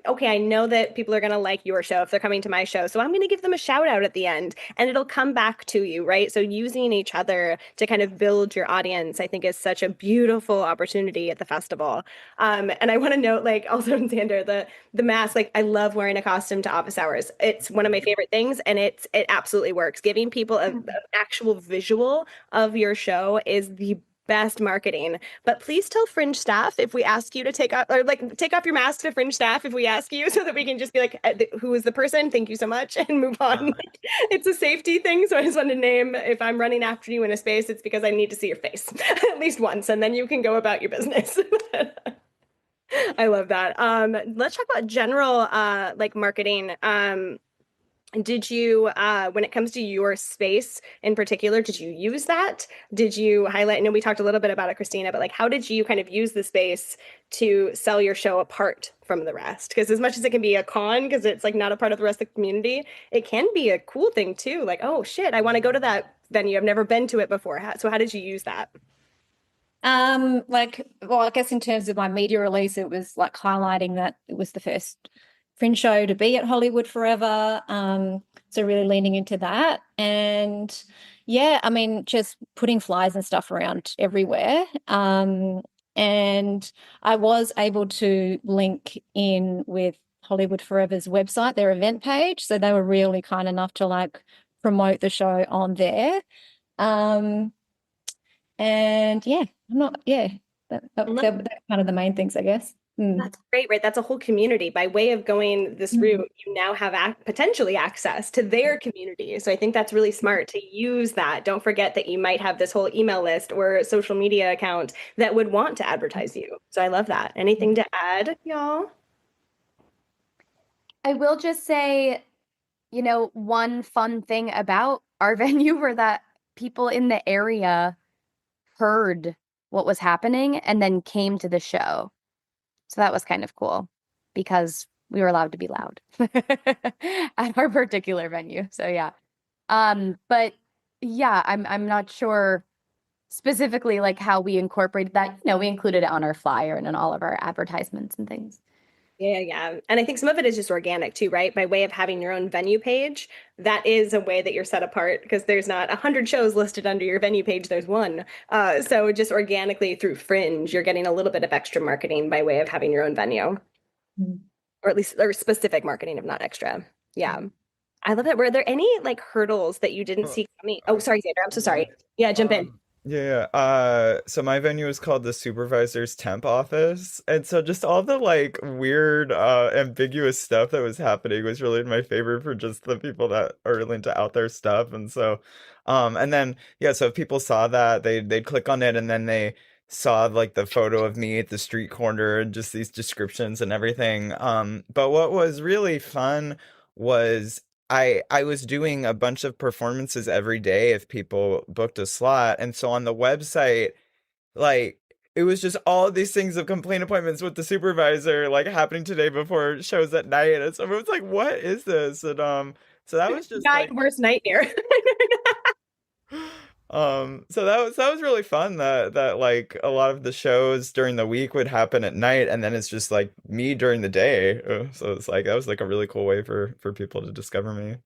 okay, I know that people are gonna like your show if they're coming to my show. So I'm gonna give them a shout out at the end and it'll come back to you, right? So using each other to kind of build your audience, I think is such a beautiful opportunity at the festival. And I want to note, like, also in Xander, the mask, like, I love wearing a costume to office hours. It's one of my favorite things, and it absolutely works. Giving people an actual visual of your show is the best marketing. But please tell Fringe staff if we ask you to take off, or like take off your mask to Fringe staff if we ask you, so that we can just be like, who is the person? Thank you so much, and move on. It's a safety thing, so I just want to name, if I'm running after you in a space, it's because I need to see your face at least once, and then you can go about your business. I love that. Let's talk about general like marketing. Did you, when it comes to your space in particular, did you use that? Did you highlight? I know we talked a little bit about it, Christina, but like, how did you kind of use the space to sell your show apart from the rest? Because as much as it can be a con, because it's like not a part of the rest of the community, it can be a cool thing too. Like, oh shit, I want to go to that venue. I've never been to it before. So how did you use that? Well, I guess in terms of my media release, it was like highlighting that it was the first Fringe show to be at Hollywood Forever. So really leaning into that. And yeah, I mean, just putting flyers and stuff around everywhere. And I was able to link in with Hollywood Forever's website, their event page. So they were really kind enough to like promote the show on there. And yeah, that's kind of the main things, I guess. That's great, right? That's a whole community. By way of going this route, you now have potentially access to their community. So I think that's really smart to use that. Don't forget that you might have this whole email list or social media account that would want to advertise you. So I love that. Anything to add, y'all? I will just say, one fun thing about our venue were that people in the area heard what was happening and then came to the show. So that was kind of cool because we were allowed to be loud at our particular venue. So yeah. But yeah, I'm not sure specifically like how we incorporated that. We included it on our flyer and in all of our advertisements and things. Yeah. And I think some of it is just organic too, right? By way of having your own venue page, that is a way that you're set apart because there's not 100 shows listed under your venue page. There's one. So just organically through Fringe, you're getting a little bit of extra marketing by way of having your own venue, or at least or specific marketing, if not extra. Yeah. I love it. Were there any like hurdles that you didn't see coming? Oh, sorry, Xander. I'm so sorry. Yeah, jump in. Yeah. So my venue is called the supervisor's temp office. And so just all the like weird, ambiguous stuff that was happening was really in my favor for just the people that are really into out there stuff. And so, and then, yeah, so if people saw that, they'd click on it and then they saw like the photo of me at the street corner and just these descriptions and everything. But what was really fun was I was doing a bunch of performances every day if people booked a slot. And so on the website, like it was just all of these things of complaint appointments with the supervisor like happening today before shows at night. And so it was like, what is this? And so that was just like worst nightmare. so that was really fun that like a lot of the shows during the week would happen at night and then it's just like me during the day. So it's like that was like a really cool way for people to discover me.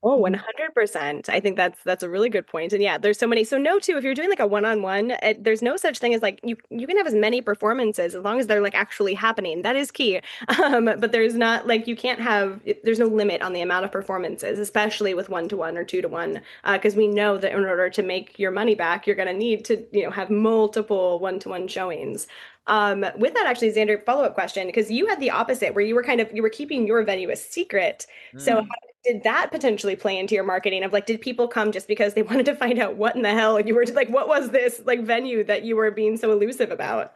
Oh, 100%. I think that's a really good point. And yeah, there's so many. So no, too, if you're doing like a one-on-one, there's no such thing as like you can have as many performances as long as they're like actually happening. That is key. But there's not like you can't have there's no limit on the amount of performances, especially with 1-to-1 or 2-to-1, because we know that in order to make your money back, you're going to need to have multiple 1-to-1 showings. With that, actually, Xander, follow-up question, because you had the opposite where you were keeping your venue a secret. So how did that potentially play into your marketing of like, did people come just because they wanted to find out what in the hell you were like, what was this like venue that you were being so elusive about?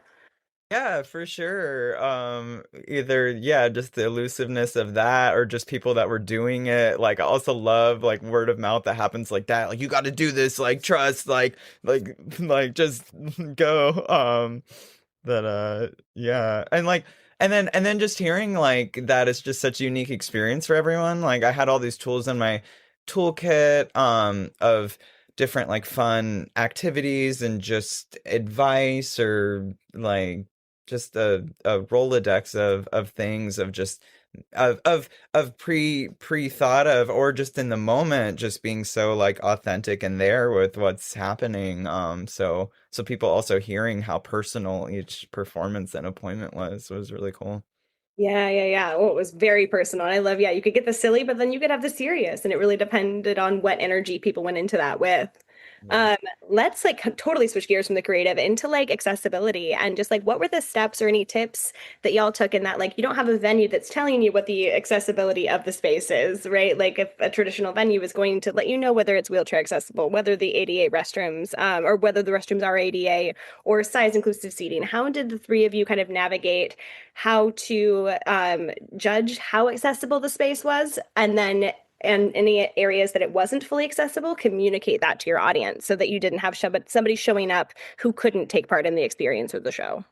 Yeah, for sure. Either, yeah, just the elusiveness of that or just people that were doing it. Like, I also love like word of mouth that happens like that. Like, you got to do this, like, trust, like, just go. Yeah. And then just hearing like that is just such a unique experience for everyone. Like, I had all these tools in my toolkit, of different like fun activities and just advice or like just a Rolodex of things of just of pre thought of or just in the moment just being so like authentic and there with what's happening. So people also hearing how personal each performance and appointment was really cool. Yeah. Oh, it was very personal. I love, yeah, you could get the silly, but then you could have the serious, and it really depended on what energy people went into that with. Yeah. Let's like totally switch gears from the creative into like accessibility and just like what were the steps or any tips that y'all took in that like you don't have a venue that's telling you what the accessibility of the space is, right? Like if a traditional venue is going to let you know whether it's wheelchair accessible, whether the ADA restrooms, or whether the restrooms are ADA or size inclusive seating. How did the three of you kind of navigate how to judge how accessible the space was, and then and any areas that it wasn't fully accessible, communicate that to your audience so that you didn't have somebody showing up who couldn't take part in the experience of the show.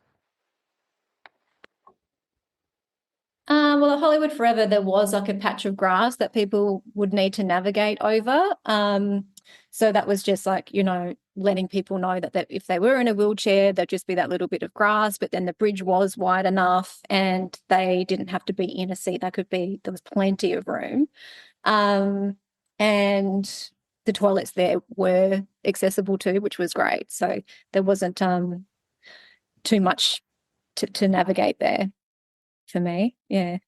Well, at Hollywood Forever, there was like a patch of grass that people would need to navigate over. So that was just like, letting people know that if they were in a wheelchair, there'd just be that little bit of grass, but then the bridge was wide enough and they didn't have to be in a seat. There was plenty of room. And the toilets there were accessible too, which was great. So there wasn't too much to navigate there for me. Yeah.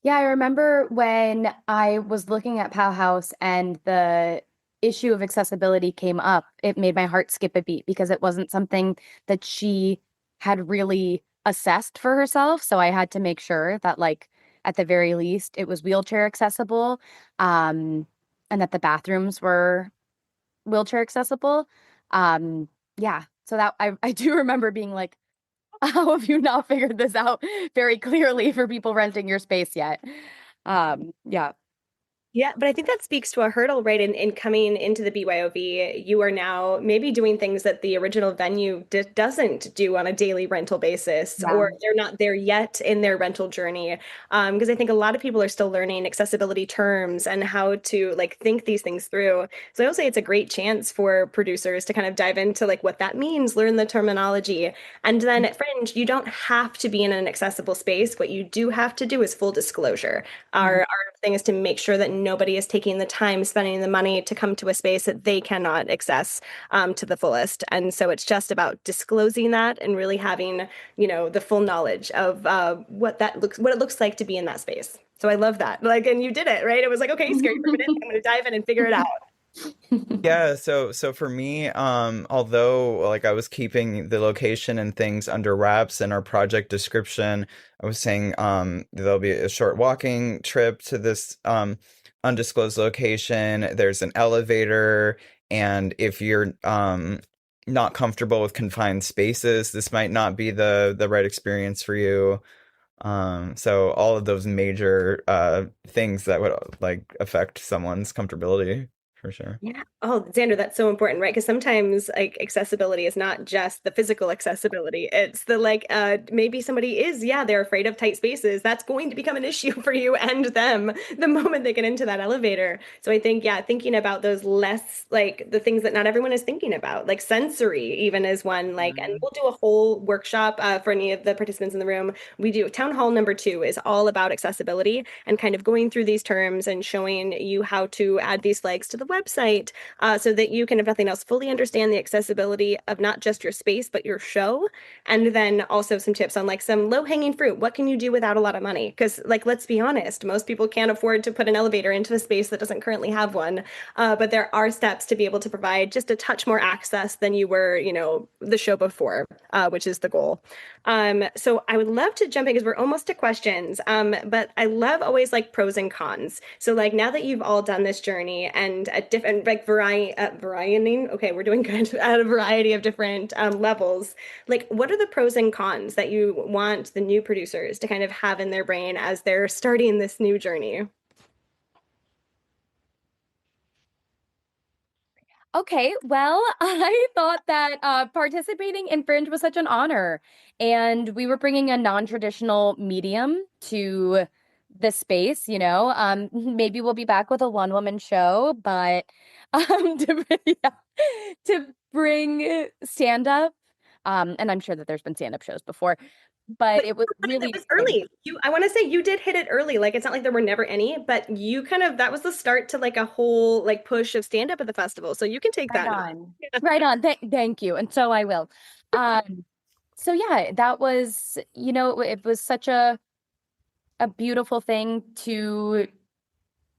Yeah, I remember when I was looking at Pow House and the issue of accessibility came up, it made my heart skip a beat because it wasn't something that she had really assessed for herself. So I had to make sure that, like, at the very least, it was wheelchair accessible, and that the bathrooms were wheelchair accessible. Yeah, so that I do remember being like, how have you not figured this out very clearly for people renting your space yet? Yeah. Yeah, but I think that speaks to a hurdle, right? In coming into the BYOV, you are now maybe doing things that the original venue doesn't do on a daily rental basis, Yeah. or they're not there yet in their rental journey. Because I think a lot of people are still learning accessibility terms and how to like think these things through. So I will say it's a great chance for producers to kind of dive into like what that means, learn the terminology. And then at Fringe, you don't have to be in an accessible space. What you do have to do is full disclosure. Our thing is to make sure that nobody is taking the time, spending the money to come to a space that they cannot access to the fullest. And so it's just about disclosing that and really having, the full knowledge of what it looks like to be in that space. So I love that. Like, and you did it, right? It was like, okay, scary for a minute. I'm going to dive in and figure it out. Yeah, so for me, although like I was keeping the location and things under wraps in our project description, I was saying there'll be a short walking trip to this undisclosed location. There's an elevator, and if you're not comfortable with confined spaces, this might not be the right experience for you. So all of those major things that would like affect someone's comfortability for sure. Yeah. Oh, Xander, that's so important, right? Because sometimes like accessibility is not just the physical accessibility. It's the like maybe somebody is, yeah, they're afraid of tight spaces. That's going to become an issue for you and them the moment they get into that elevator. So I think, yeah, thinking about those less like the things that not everyone is thinking about, like sensory even is one, like, and we'll do a whole workshop for any of the participants in the room. We do town hall number 2 is all about accessibility and kind of going through these terms and showing you how to add these flags to the website so that you can, if nothing else, fully understand the accessibility of not just your space, but your show. And then also some tips on like some low hanging fruit. What can you do without a lot of money? Because like, let's be honest, most people can't afford to put an elevator into a space that doesn't currently have one. But there are steps to be able to provide just a touch more access than you were, the show before, which is the goal. So I would love to jump in because we're almost to questions. But I love always like pros and cons. So like now that you've all done this journey and a different like varying, okay, we're doing good at a variety of different levels. Like, what are the pros and cons that you want the new producers to kind of have in their brain as they're starting this new journey? Okay, well, I thought that participating in Fringe was such an honor, and we were bringing a non-traditional medium to the space. Maybe we'll be back with a one-woman show, but yeah, to bring stand-up, and I'm sure that there's been stand-up shows before, but it was really It was early. I want to say you did hit it early. Like it's not like there were never any, but you kind of that was the start to like a whole like push of stand up at the festival. So you can take right that. on, right on. Thank you, and so I will. So yeah, that was, it was such a beautiful thing to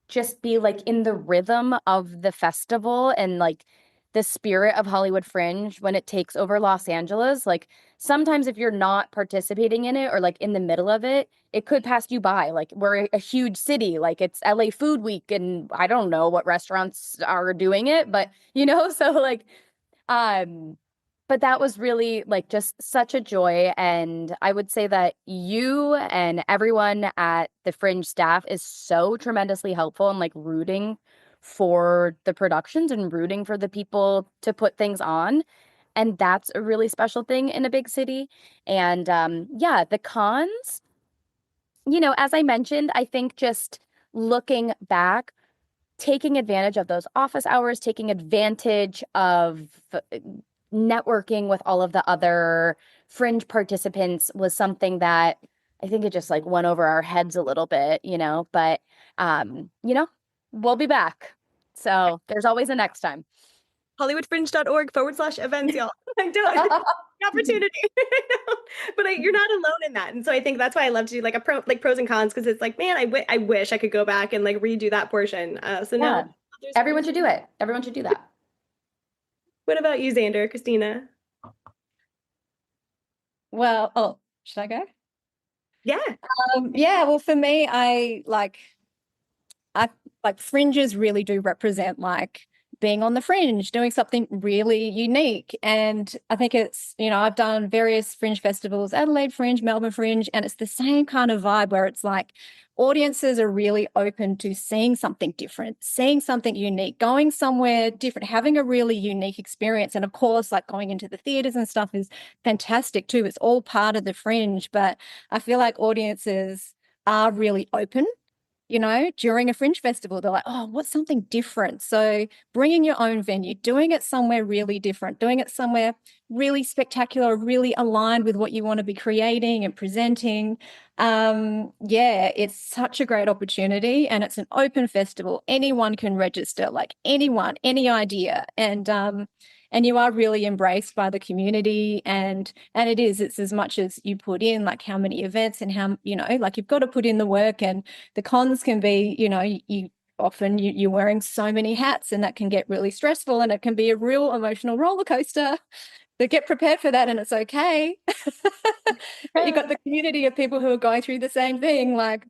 just be like in the rhythm of the festival and like the spirit of Hollywood Fringe when it takes over Los Angeles. Like sometimes if you're not participating in it or like in the middle of it, it could pass you by. Like we're a huge city, like it's LA Food Week and I don't know what restaurants are doing it, but so like um but that was really like just such a joy. And I would say that you and everyone at the Fringe staff is so tremendously helpful in like rooting for the productions and rooting for the people to put things on. And that's a really special thing in a big city. And yeah, the cons, as I mentioned, I think just looking back, taking advantage of those office hours, taking advantage of networking with all of the other Fringe participants was something that I think it just like went over our heads a little bit, but we'll be back. So there's always a next time. HollywoodFringe.org/events, y'all. I don't the opportunity. But you're not alone in that. And so I think that's why I love to do like pros and cons, because it's like, man, I wish I could go back and like redo that portion. So Yeah. now Everyone should do it. Everyone should do that. What about you, Xander, Christina? Well, should I go? Yeah. Yeah, well, for me, I like fringes really do represent like being on the fringe, doing something really unique. And I think it's, I've done various fringe festivals, Adelaide Fringe, Melbourne Fringe, and it's the same kind of vibe where it's like audiences are really open to seeing something different, seeing something unique, going somewhere different, having a really unique experience. And of course, like going into the theaters and stuff is fantastic too. It's all part of the fringe, but I feel like audiences are really open during a fringe festival. They're like, oh, what's something different? So bringing your own venue, doing it somewhere really different, doing it somewhere really spectacular, really aligned with what you want to be creating and presenting. Yeah, it's such a great opportunity, and it's an open festival. Anyone can register, like anyone, any idea. And you are really embraced by the community, and it's as much as you put in, like how many events and how, like you've got to put in the work. And the cons can be, you're wearing so many hats, and that can get really stressful, and it can be a real emotional roller coaster. But get prepared for that, and it's okay. But you've got the community of people who are going through the same thing. Like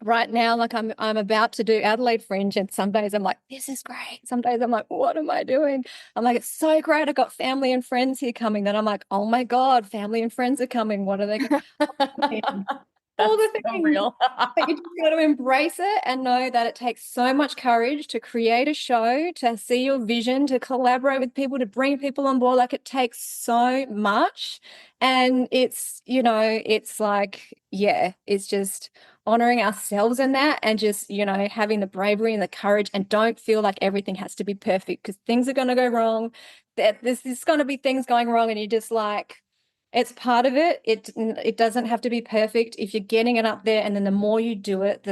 right now, like I'm about to do Adelaide Fringe, and some days I'm like, this is great. Some days I'm like, what am I doing? I'm like, it's so great. I got family and friends here coming. Then I'm like, oh my God, family and friends are coming. What are they going all the things. So real. But you just got to embrace it and know that it takes so much courage to create a show, to see your vision, to collaborate with people, to bring people on board. Like it takes so much. And it's like, yeah, it's just honoring ourselves in that, and just, having the bravery and the courage, and don't feel like everything has to be perfect, because things are going to go wrong. There's going to be things going wrong, and you just like, it's part of it. It doesn't have to be perfect. If you're getting it up there, and then the more you do it,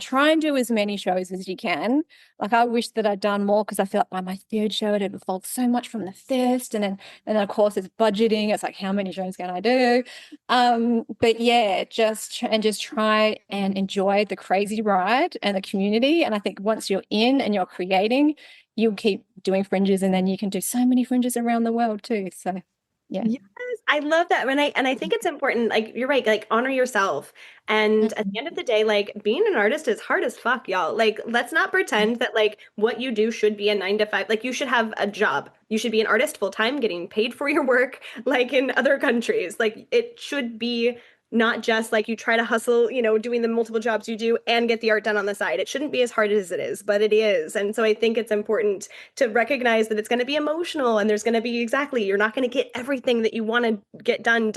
try and do as many shows as you can. Like I wish that I'd done more, because I feel like by my third show it had evolved so much from the first. And then of course it's budgeting. It's like, how many shows can I do? But yeah, just try and enjoy the crazy ride and the community. And I think once you're in and you're creating, you'll keep doing fringes, and then you can do so many fringes around the world too. So yeah. Yes, I love that. And I think it's important, like you're right, like honor yourself. And at the end of the day, like being an artist is hard as fuck, y'all. Like let's not pretend that like what you do should be a 9 to 5. Like you should have a job. You should be an artist full time, getting paid for your work, like in other countries. Like it should be not just like you try to hustle, doing the multiple jobs you do and get the art done on the side. It shouldn't be as hard as it is, but it is. And so I think it's important to recognize that it's going to be emotional, and there's going to be, exactly, you're not going to get everything that you want to get done.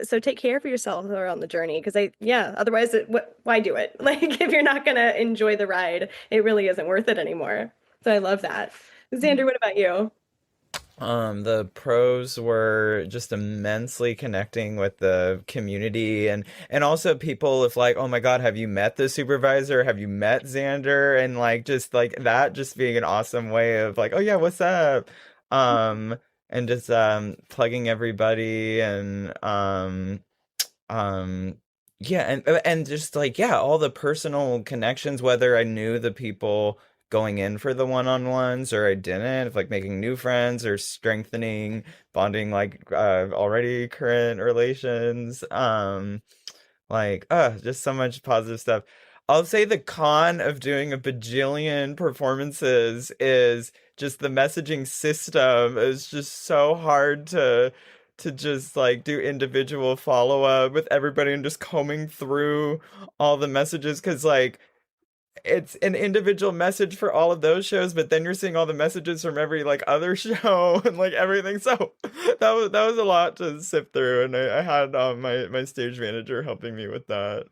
So take care of yourself around the journey, because otherwise why do it? Like if you're not going to enjoy the ride, it really isn't worth it anymore. So I love that. Xander, what about you? The pros were just immensely connecting with the community, and also people, if like, oh my God, have you met the supervisor? Have you met Xander? And like just like that just being an awesome way of like, oh yeah, what's up? And just plugging everybody, and um yeah, and just like, yeah, all the personal connections, whether I knew the people going in for the one-on-ones or I didn't, of like making new friends or strengthening bonding, like already current relations, like just so much positive stuff. I'll say the con of doing a bajillion performances is just the messaging system is just so hard to just like do individual follow-up with everybody and just combing through all the messages because like it's an individual message for all of those shows, but then you're seeing all the messages from every like other show and like everything. So that was a lot to sift through, and I had my stage manager helping me with that.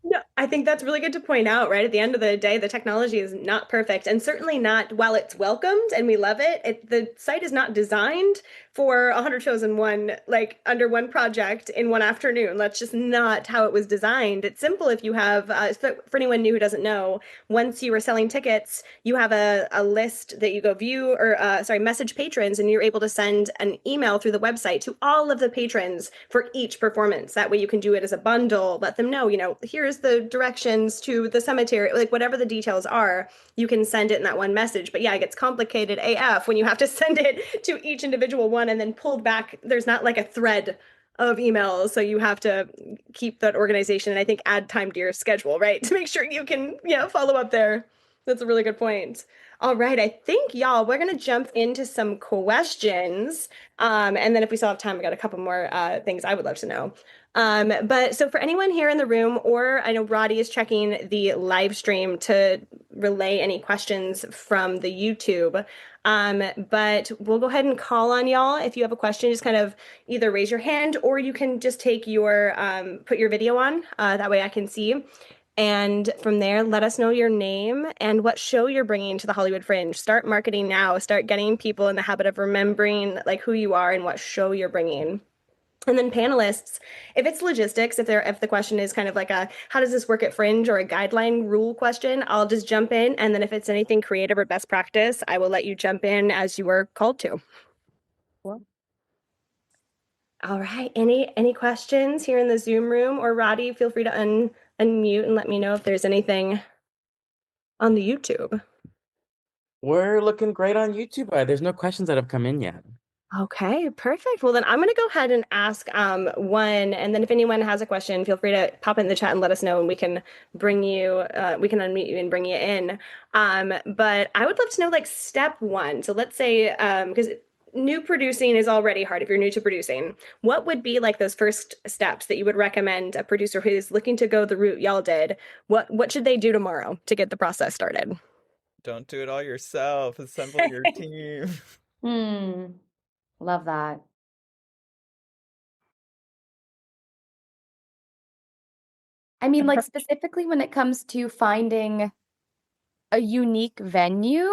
No, I think that's really good to point out, right? At the end of the day, the technology is not perfect and certainly not, while it's welcomed and we love it, the site is not designed for 100 shows in one, like under one project in one afternoon. That's just not how it was designed. It's simple if you have, for anyone new who doesn't know, once you are selling tickets, you have a list that you go view or, sorry, message patrons, and you're able to send an email through the website to all of the patrons for each performance. That way you can do it as a bundle, let them know, here's the directions to the cemetery, like whatever the details are, you can send it in that one message. But yeah, it gets complicated AF when you have to send it to each individual one and then pulled back. There's not like a thread of emails, so you have to keep that organization and I think add time to your schedule, right? To make sure you can, follow up there. That's a really good point. All right, I think y'all, we're gonna jump into some questions. And then if we still have time, we got a couple more things I would love to know. But so for anyone here in the room, or I know Roddy is checking the live stream to relay any questions from the YouTube. But we'll go ahead and call on y'all. If you have a question, just kind of either raise your hand or you can just take your, put your video on, that way I can see. And from there, let us know your name and what show you're bringing to the Hollywood Fringe. Start marketing now. Start getting people in the habit of remembering like who you are and what show you're bringing. And then panelists, if it's logistics, if the question is kind of like a how does this work at Fringe or a guideline rule question, I'll just jump in. And then if it's anything creative or best practice, I will let you jump in as you were called to. Cool. All right. Any questions here in the Zoom room? Or Roddy, feel free to unmute and let me know if there's anything on the YouTube. We're looking great on YouTube. There's no questions that have come in yet. Okay, perfect. Well, then I'm going to go ahead and ask one, and then if anyone has a question, feel free to pop it in the chat and let us know, and we can bring you, we can unmute you and bring you in. But I would love to know like step one. So let's say, because new producing is already hard if you're new to producing, what would be like those first steps that you would recommend a producer who is looking to go the route y'all did? What should they do tomorrow to get the process started? Don't do it all yourself. Assemble your team. Love that. I mean, like specifically when it comes to finding a unique venue,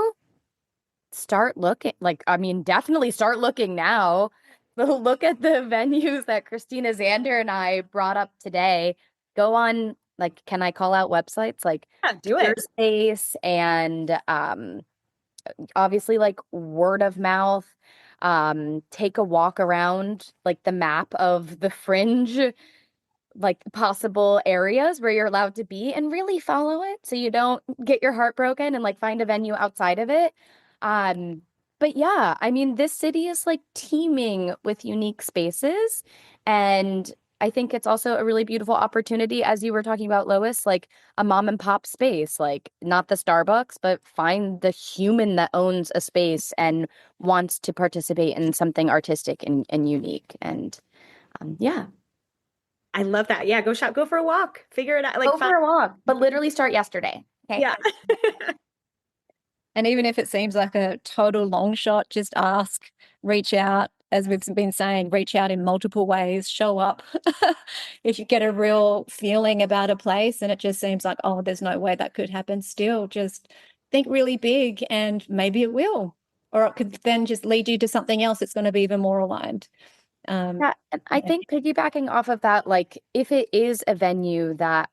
start looking, like, I mean, definitely start looking now. Look at the venues that Christina Zander and I brought up today. Go on, like, can I call out websites like Yeah, do it. Space and obviously like word of mouth. Take a walk around like the map of the Fringe, like possible areas where you're allowed to be, and really follow it so you don't get your heart broken and like find a venue outside of it. But yeah, I mean, this city is like teeming with unique spaces, and I think it's also a really beautiful opportunity, as you were talking about, Lois, like a mom and pop space, like not the Starbucks, but find the human that owns a space and wants to participate in something artistic and unique. And yeah. I love that. Yeah, go shop, go for a walk, figure it out. Like Go for a walk, but literally start yesterday. Okay. Yeah. And even if it seems like a total long shot, just ask, reach out. As we've been saying, reach out in multiple ways, show up. If you get a real feeling about a place and it just seems like, oh, there's no way that could happen, still just think really big and maybe it will. Or it could then just lead you to something else that's going to be even more aligned. Yeah, and I think piggybacking off of that, like if it is a venue that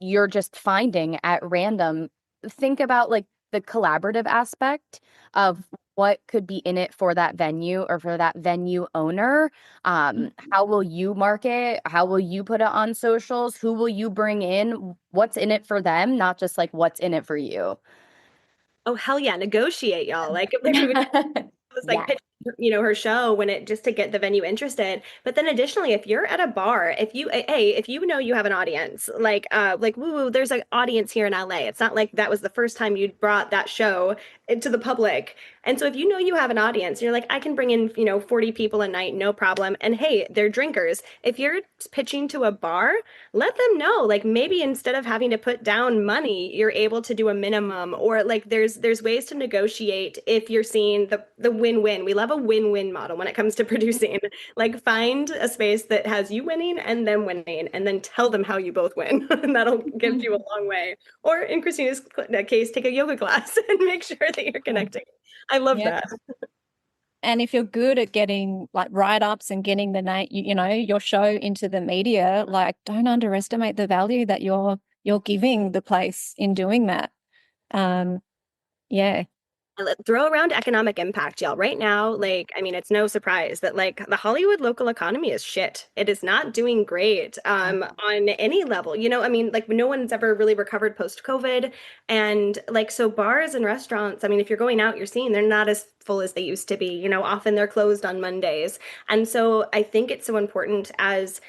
you're just finding at random, think about like the collaborative aspect of what could be in it for that venue or for that venue owner. How will you market? How will you put it on socials? Who will you bring in? What's in it for them? Not just like what's in it for you. Oh, hell yeah. Negotiate, y'all. Like we would like Yeah. pitch her show when it just to get the venue interested. But then additionally, if you're at a bar, if you know you have an audience, like woo woo, there's an audience here in LA. It's not like that was the first time you brought that show into the public. And so if you know you have an audience, you're like, I can bring in, 40 people a night, no problem. And hey, they're drinkers. If you're pitching to a bar, let them know, like maybe instead of having to put down money, you're able to do a minimum, or like there's ways to negotiate if you're seeing the win-win. We love a win-win model when it comes to producing. Like find a space that has you winning and them winning, and then tell them how you both win. And that'll get you a long way. Or in Christina's case, take a yoga class and make sure that you're connecting. I love that. And if you're good at getting like write-ups and getting the name, your show into the media, like don't underestimate the value that you're giving the place in doing that. Yeah. Throw around economic impact, y'all. Right now, like, I mean, it's no surprise that like the Hollywood local economy is shit. It is not doing great on any level. I mean, like no one's ever really recovered post-COVID. And like, so bars and restaurants, I mean, if you're going out, you're seeing they're not as full as they used to be. Often they're closed on Mondays. And so I think it's so important as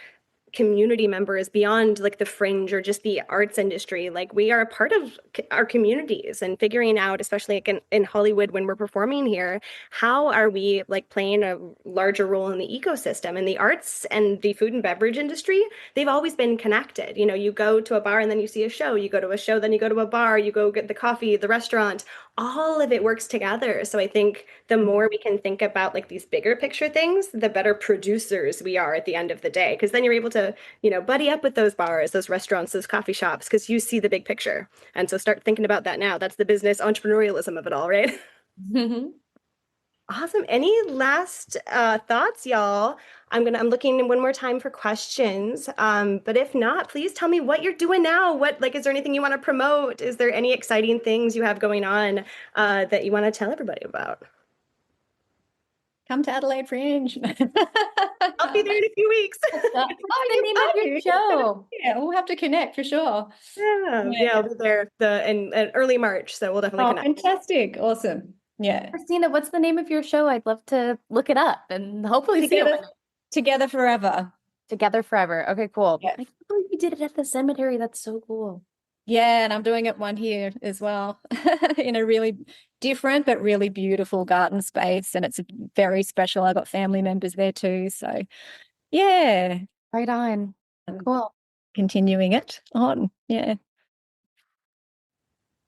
community members beyond like the fringe or just the arts industry. Like we are a part of our communities, and figuring out, especially like in Hollywood when we're performing here, how are we like playing a larger role in the ecosystem. And the arts and the food and beverage industry, they've always been connected. You go to a bar and then you see a show, you go to a show, then you go to a bar, you go get the coffee, the restaurant, all of it works together. So I think the more we can think about like these bigger picture things, the better producers we are at the end of the day. Because then you're able to, buddy up with those bars, those restaurants, those coffee shops, because you see the big picture. And so start thinking about that now. That's the business entrepreneurialism of it all, right? Awesome. Any last thoughts, y'all? I'm looking one more time for questions. But if not, please tell me what you're doing now. Is there anything you want to promote? Is there any exciting things you have going on that you want to tell everybody about? Come to Adelaide Fringe. I'll be there in a few weeks. What's the name of your show? Yeah, we'll have to connect for sure. Yeah, I'll be there in early March, so we'll definitely connect. Fantastic. Awesome. Yeah. Christina, what's the name of your show? I'd love to look it up and hopefully see it. Together Forever. Together Forever. Okay, cool. Yeah. I can't believe you did it at the cemetery. That's so cool. Yeah, and I'm doing it one here as well in a really different but really beautiful garden space, and it's very special. I got family members there too, so yeah. Right on. Cool. Continuing it on. Yeah.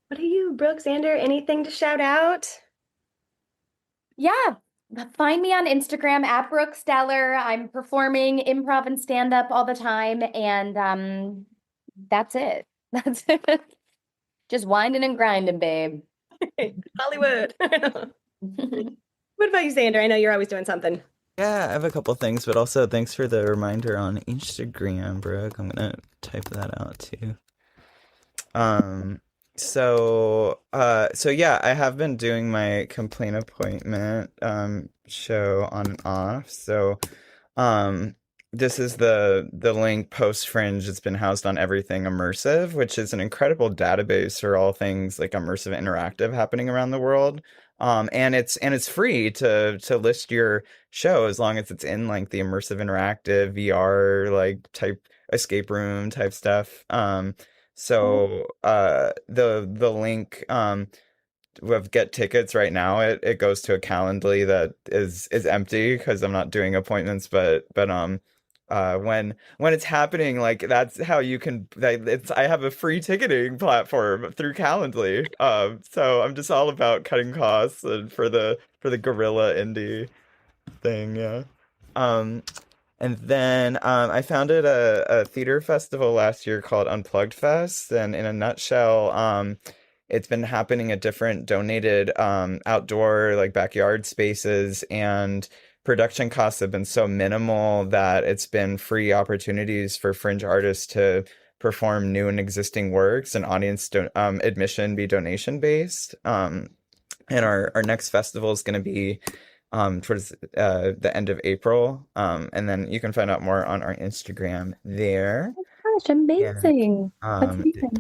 What are you, Brooke, Xander? Anything to shout out? Yeah. Find me on Instagram at Brooke Stellar. I'm performing improv and stand-up all the time, and that's it. That's it. Just winding and grinding, babe. Hollywood. What about you, Xander? I know you're always doing something. Yeah, I have a couple things, but also thanks for the reminder on Instagram, Brooke. I'm gonna type that out too. So yeah, I have been doing my complaint appointment show on and off. So this is the link post Fringe. It's been housed on Everything Immersive, which is an incredible database for all things like immersive interactive happening around the world. And it's free to list your show as long as it's in like the immersive interactive VR like type escape room type stuff. So the link with get tickets right now, it goes to a Calendly that is empty because I'm not doing appointments, but when it's happening, like that's how you can I have a free ticketing platform through Calendly. So I'm just all about cutting costs and for the guerrilla indie thing, yeah. And then I founded a theater festival last year called Unplugged Fest, and in a nutshell, it's been happening at different donated outdoor like backyard spaces, and production costs have been so minimal that it's been free opportunities for fringe artists to perform new and existing works, and audience admission be donation based. And our next festival is going to be towards the end of April, and then you can find out more on our Instagram there. Oh gosh, amazing. Yeah. That's amazing.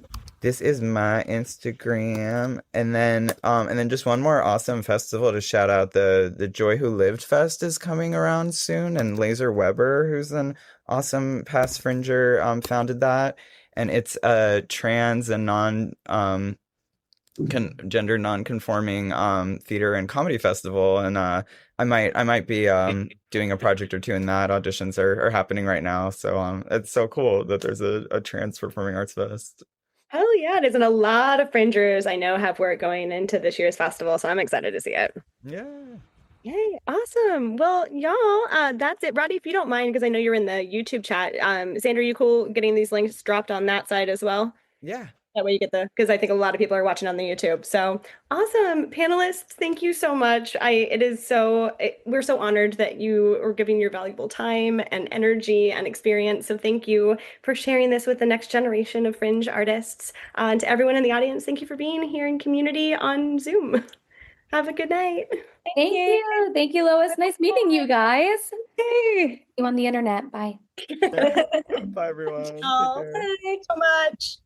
This is my Instagram, and then just one more awesome festival to shout out. The Joy Who Lived Fest is coming around soon, and Laser Weber, who's an awesome past Fringer, founded that, and it's a trans and gender non-conforming theater and comedy festival, and I might be doing a project or two in that. Auditions are happening right now, so it's so cool that there's a trans performing arts fest. Hell yeah, it is. And a lot of fringers I know have work going into this year's festival, so I'm excited to see it. Yeah. Yay, awesome. Well, y'all, that's it. Roddy, if you don't mind, because I know you're in the YouTube chat, Sandra, you cool getting these links dropped on that side as well? Yeah. That way you get because I think a lot of people are watching on the YouTube. So awesome. Panelists, thank you so much. We're so honored that you are giving your valuable time and energy and experience. So thank you for sharing this with the next generation of Fringe artists. And to everyone in the audience, thank you for being here in community on Zoom. Have a good night. Thank you. Thank you, Lois. Nice meeting you guys. Hey. You on the internet. Bye. Bye, everyone. Take Oh, care. thanks so much.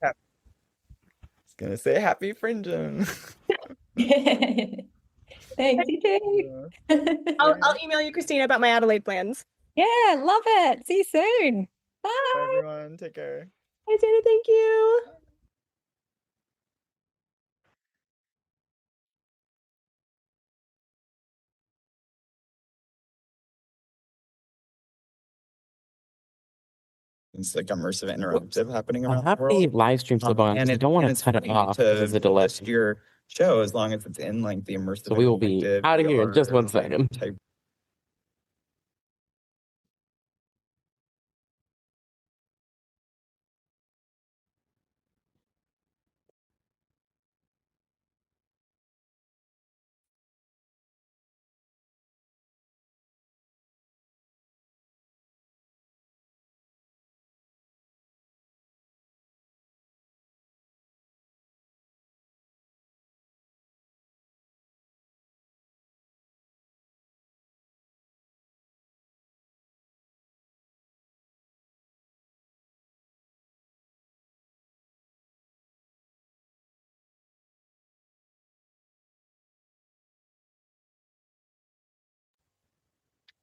I was gonna say happy fringing. Thanks, you too. I'll email you, Christina, about my Adelaide plans. Yeah, love it. See you soon. Bye, Bye. everyone. Take care. Hi, Sandra. Thank you. It's like immersive and interactive happening I around the have the world. live stream still going on And because I don't want to it's cut it free off to because it's a delay. list your show as long as it's in like the immersive So we will be interactive out of here in just one VR second. type.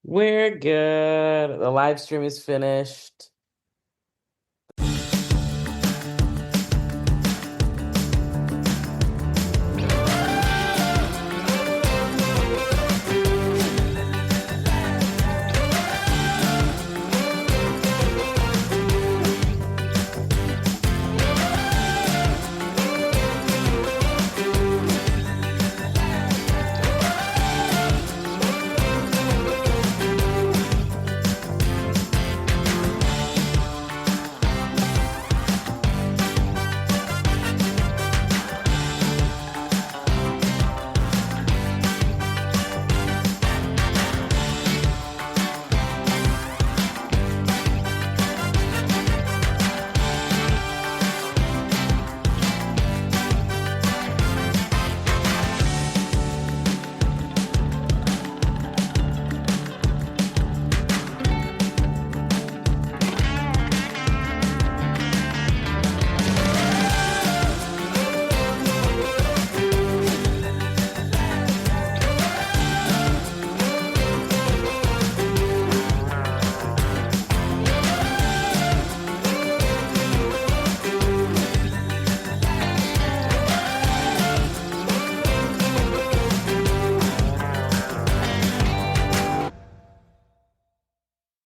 We're good. The live stream is finished.